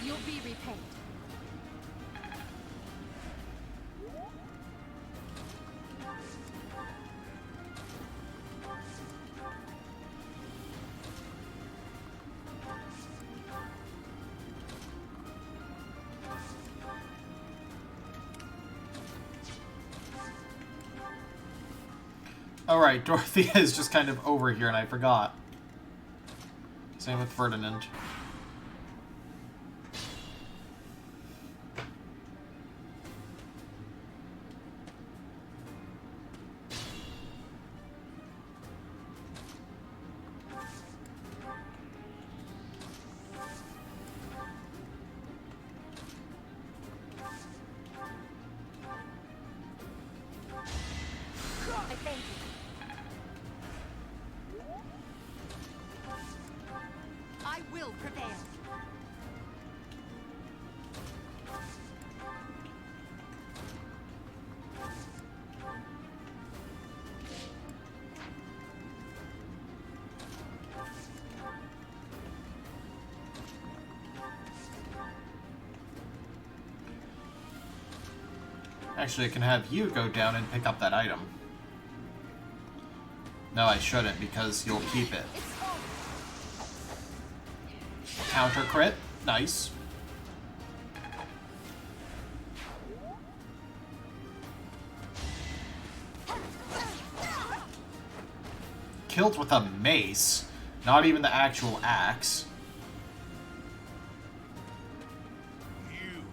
You'll be repaid. Alright, Dorothea is just kind of over here and I forgot. Same with Ferdinand. Actually, I can have you go down and pick up that item. No, I shouldn't, because you'll keep it. Counter crit. Nice. Killed with a mace. Not even the actual axe. You.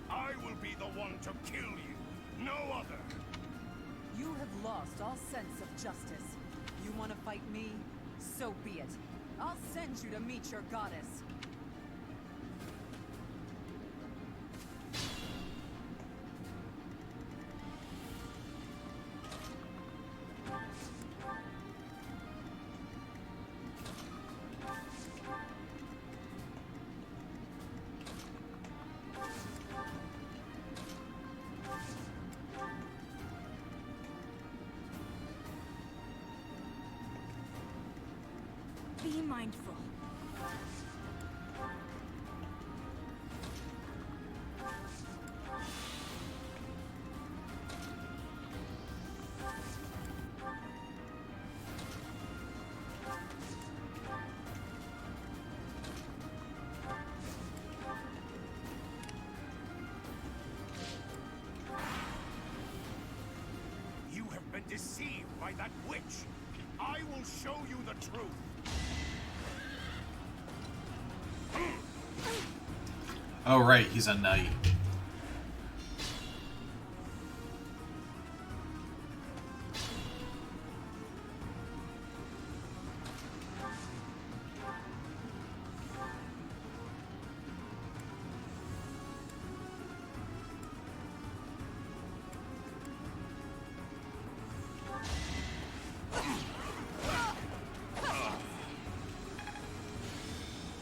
I will be the one to kill you. No other. You have lost all sense of justice. You want to fight me? So be it. I'll send you to meet your goddess. Be mindful. You have been deceived by that witch. I will show you the truth. Oh, right, he's a knight.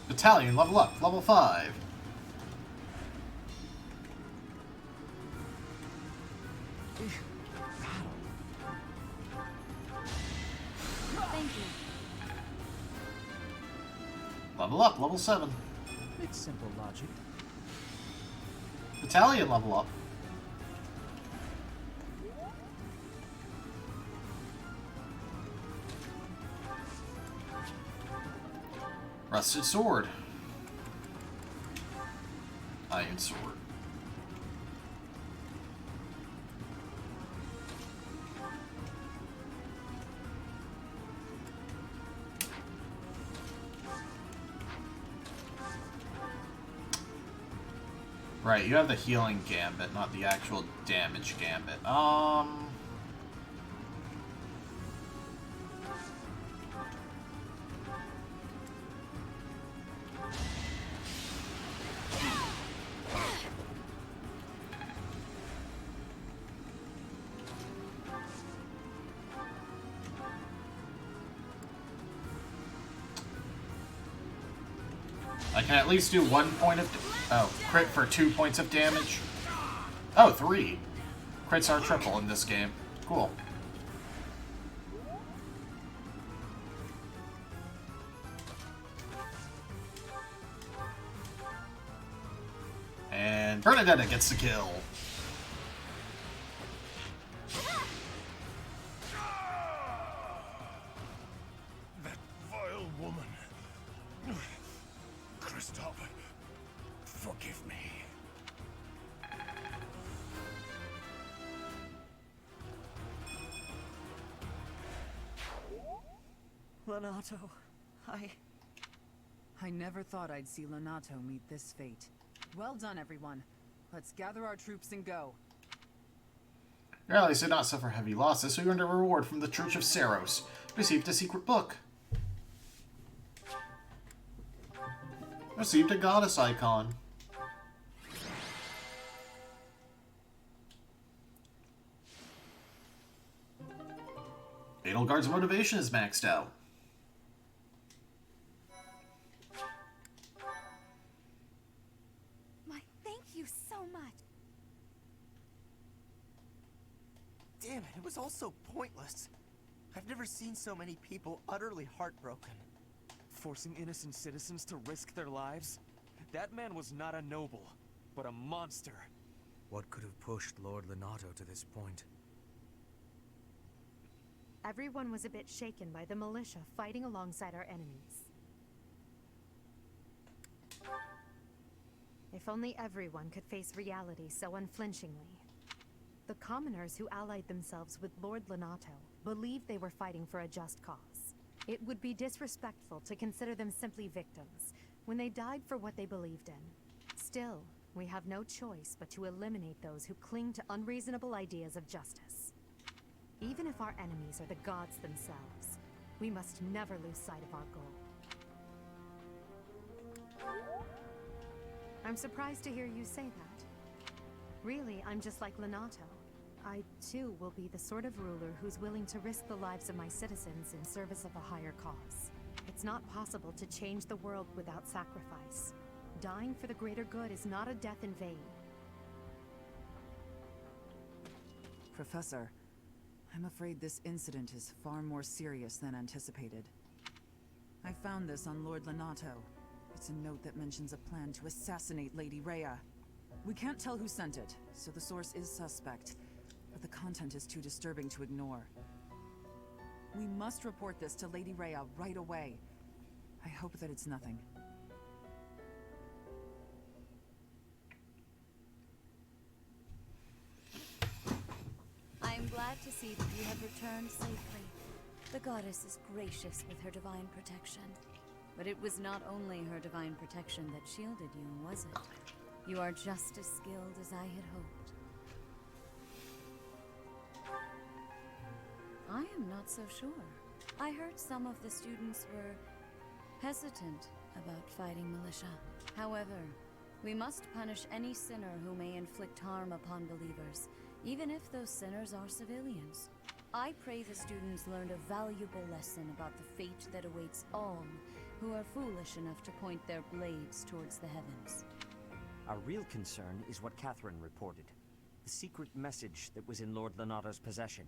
Battalion, level up, level 5. Thank you. Level up, level 7. It's simple logic. Battalion, level up. Rusted sword. Iron sword. Right, you have the healing gambit, not the actual damage gambit. I can at least do 1 point of... Oh, crit for 2 points of damage. Oh, 3. Crits are triple in this game. Cool. And Bernadetta gets the kill. That vile woman. Christoph, forgive me. Lenato, I never thought I'd see Lenato meet this fate. Well done, everyone. Let's gather our troops and go. Your allies did not suffer heavy losses, so you earned a reward from the Church of Saros. Received a secret book. Received a goddess icon. Edelgard's motivation is maxed out. My thank you so much. damn it, it was all so pointless. I've never seen so many people utterly heartbroken. Forcing innocent citizens to risk their lives? That man was not a noble, but a monster. What could have pushed Lord Lenato to this point? Everyone was a bit shaken by the militia fighting alongside our enemies. If only everyone could face reality so unflinchingly. The commoners who allied themselves with Lord Lenato believed they were fighting for a just cause. It would be disrespectful to consider them simply victims when they died for what they believed in. Still, we have no choice but to eliminate those who cling to unreasonable ideas of justice. Even if our enemies are the gods themselves, we must never lose sight of our goal. I'm surprised to hear you say that. Really, I'm just like Lenato. I, too, will be the sort of ruler who's willing to risk the lives of my citizens in service of a higher cause. It's not possible to change the world without sacrifice. Dying for the greater good is not a death in vain. Professor, I'm afraid this incident is far more serious than anticipated. I found this on Lord Lenato. It's a note that mentions a plan to assassinate Lady Rhea. We can't tell who sent it, so the source is suspect, but the content is too disturbing to ignore. We must report this to Lady Rhea right away. I hope that it's nothing. I am glad to see that you have returned safely. The goddess is gracious with her divine protection. But it was not only her divine protection that shielded you, was it? You are just as skilled as I had hoped. I am not so sure. I heard some of the students were hesitant about fighting militia. However, we must punish any sinner who may inflict harm upon believers, even if those sinners are civilians. I pray the students learned a valuable lesson about the fate that awaits all who are foolish enough to point their blades towards the heavens. Our real concern is what Catherine reported. The secret message that was in Lord Lenato's possession.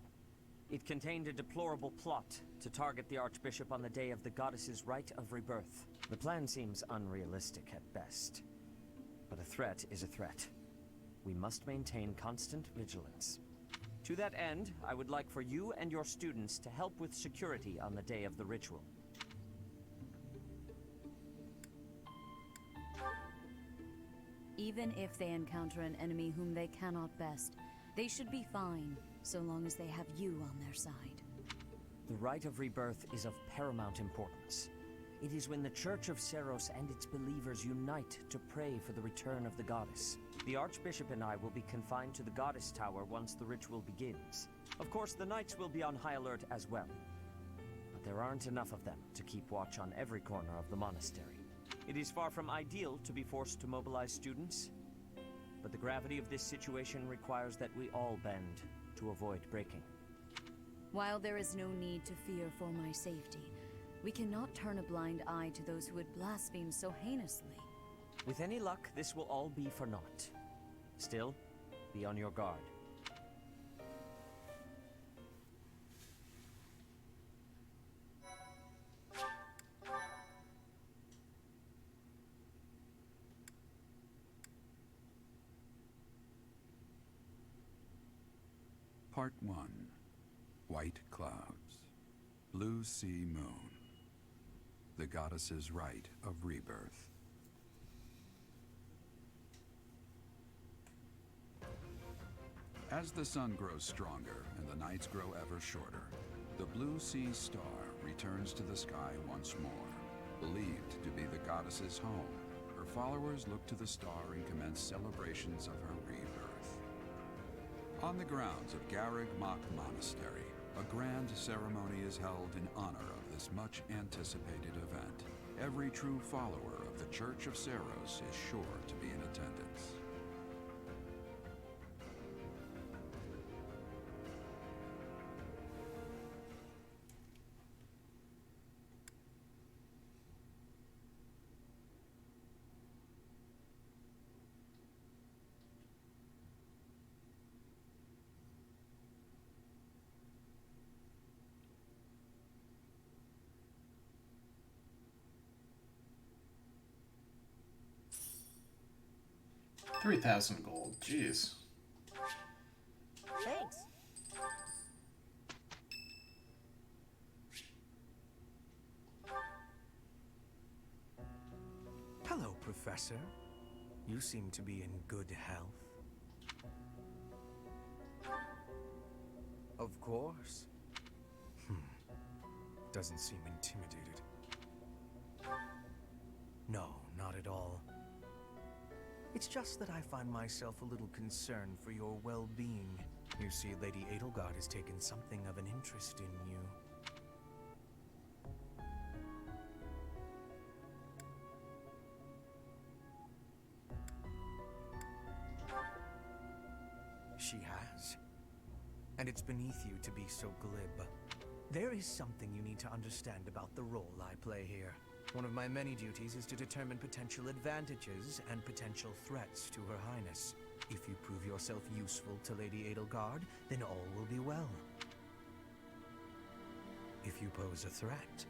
It contained a deplorable plot to target the Archbishop on the day of the goddess's rite of rebirth. The plan seems unrealistic at best. But a threat is a threat. We must maintain constant vigilance. To that end, I would like for you and your students to help with security on the day of the ritual. Even if they encounter an enemy whom they cannot best, they should be fine, so long as they have you on their side. The rite of rebirth is of paramount importance. It is when the Church of Seros and its believers unite to pray for the return of the goddess. The Archbishop and I will be confined to the Goddess Tower once the ritual begins. Of course, the knights will be on high alert as well. But there aren't enough of them to keep watch on every corner of the monastery. It is far from ideal to be forced to mobilize students, but the gravity of this situation requires that we all bend to avoid breaking. While there is no need to fear for my safety, we cannot turn a blind eye to those who would blaspheme so heinously. With any luck, this will all be for naught. Still, be on your guard. Part 1. White Clouds. Blue Sea Moon. The Goddess's Rite of Rebirth. As the sun grows stronger and the nights grow ever shorter, the Blue Sea Star returns to the sky once more. Believed to be the goddess's home, her followers look to the star and commence celebrations of her rebirth. On the grounds of Garrig Mach Monastery, a grand ceremony is held in honor of this much-anticipated event. Every true follower of the Church of Seros is sure to be in attendance. $3,000 gold. Jeez. Thanks. Hello, Professor. You seem to be in good health. Of course. Doesn't seem intimidated. No, not at all. It's just that I find myself a little concerned for your well-being. You see, Lady Edelgard has taken something of an interest in you. She has. And it's beneath you to be so glib. There is something you need to understand about the role I play here. One of my many duties is to determine potential advantages and potential threats to Her Highness. If you prove yourself useful to Lady Edelgard, then all will be well. If you pose a threat,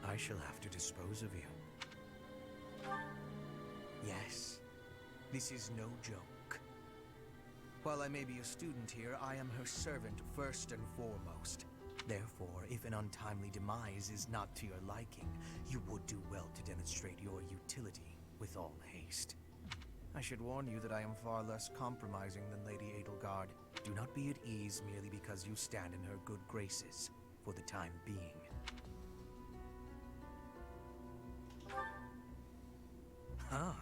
I shall have to dispose of you. Yes, this is no joke. While I may be a student here, I am her servant first and foremost. Therefore, if an untimely demise is not to your liking, you would do well to demonstrate your utility with all haste. I should warn you that I am far less compromising than Lady Edelgard. Do not be at ease merely because you stand in her good graces for the time being. Ah,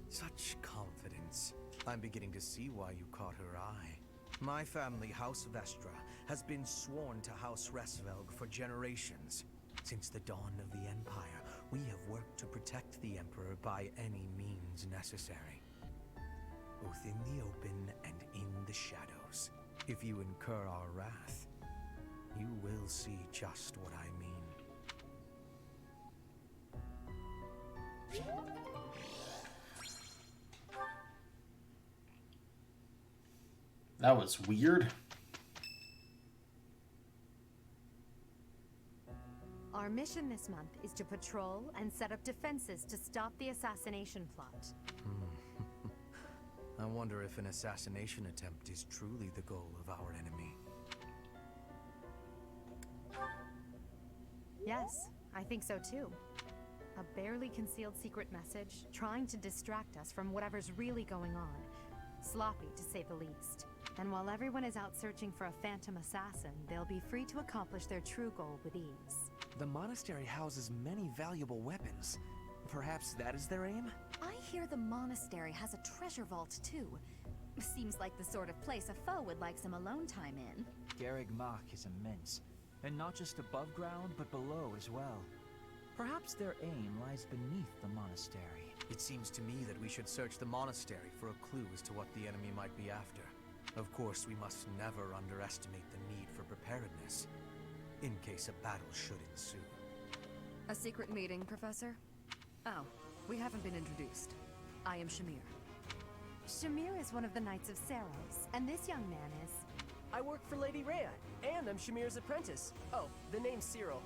such confidence. I'm beginning to see why you caught her eye. My family, House Vestra, has been sworn to House Resvelg for generations. Since the dawn of the Empire, we have worked to protect the Emperor by any means necessary. Both in the open and in the shadows. If you incur our wrath, you will see just what I mean. That was weird. Our mission this month is to patrol and set up defenses to stop the assassination plot. I wonder if an assassination attempt is truly the goal of our enemy. Yes, I think so too. A barely concealed secret message trying to distract us from whatever's really going on. Sloppy, to say the least. And while everyone is out searching for a phantom assassin, they'll be free to accomplish their true goal with ease. The monastery houses many valuable weapons. Perhaps that is their aim? I hear the monastery has a treasure vault too. Seems like the sort of place a foe would like some alone time in. Garreg Mach is immense, and not just above ground, but below as well. Perhaps their aim lies beneath the monastery. It seems to me that we should search the monastery for a clue as to what the enemy might be after. Of course, we must never underestimate the need for preparedness, in case a battle should ensue. A secret meeting, Professor? Oh, we haven't been introduced. I am Shamir. Shamir is one of the Knights of Saros, and this young man is... I work for Lady Rhea, and I'm Shamir's apprentice. Oh, the name's Cyril.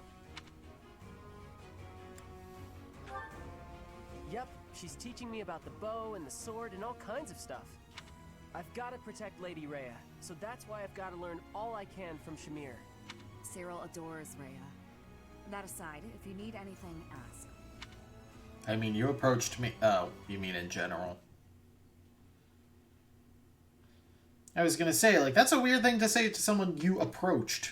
Yep, she's teaching me about the bow and the sword and all kinds of stuff. I've got to protect Lady Rhea, so that's why I've got to learn all I can from Shamir. Cyril adores Rhea. That aside, if you need anything, ask. I mean, you approached me... Oh, you mean in general. I was gonna say, like, that's a weird thing to say to someone you approached.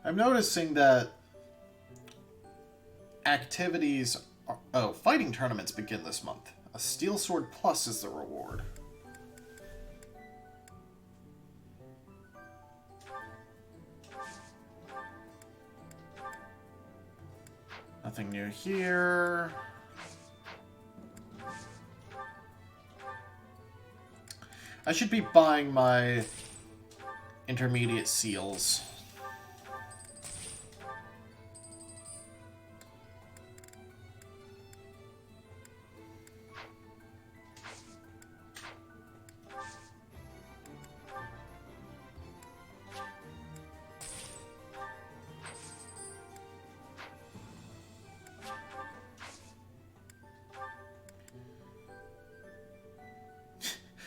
I'm noticing that activities... Oh, fighting tournaments begin this month. A Steel Sword Plus is the reward. Nothing new here. I should be buying my intermediate seals.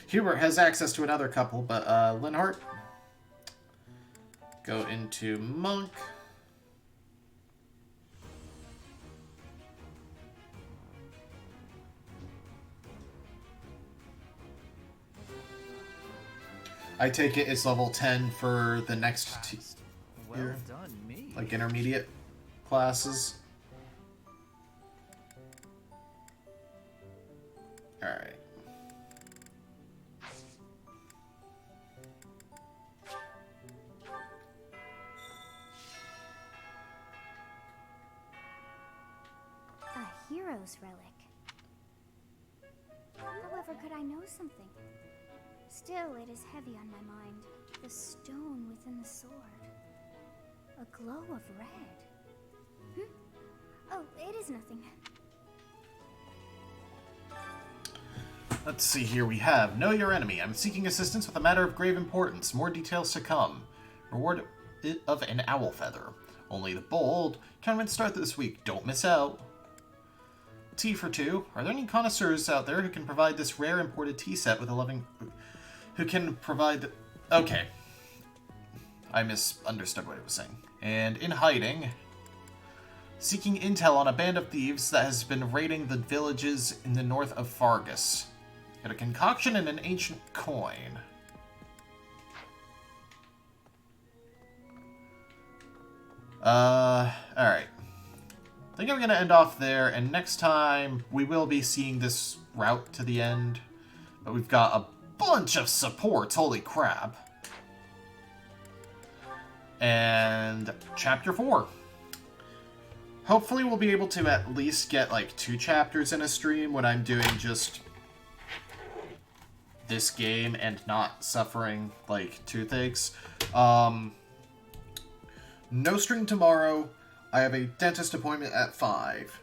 Hubert has access to another couple, but Linhart, go into Monk. I take it it's level 10 for the next year, done, me. like intermediate classes. Alright. A hero's relic. However, could I know something? Still, it is heavy on my mind. The stone within the sword. A glow of red. Oh, it is nothing. Let's see here. We have Know Your Enemy. I'm seeking assistance with a matter of grave importance. More details to come. Reward of an owl feather. Only the bold. Tournament start this week. Don't miss out. Tea for 2. Are there any connoisseurs out there who can provide this rare imported tea set with a loving... Who can provide... Okay. I misunderstood what it was saying. And in hiding... Seeking intel on a band of thieves that has been raiding the villages in the north of Fargus. Got a concoction and an ancient coin. Alright. I think I'm going to end off there, and next time we will be seeing this route to the end. But we've got a bunch of supports, holy crap. And Chapter 4. Hopefully we'll be able to at least get like 2 chapters in a stream when I'm doing just this game and not suffering like toothaches. No stream tomorrow. I have a dentist appointment at 5.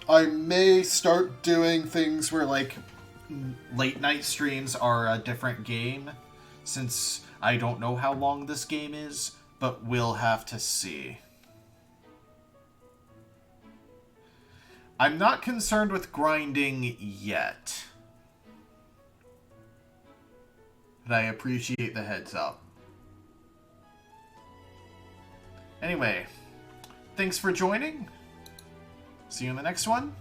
I may start doing things where like late night streams are a different game, since I don't know how long this game is, but we'll have to see. I'm not concerned with grinding yet, but I appreciate the heads up. Anyway, thanks for joining. See you in the next one.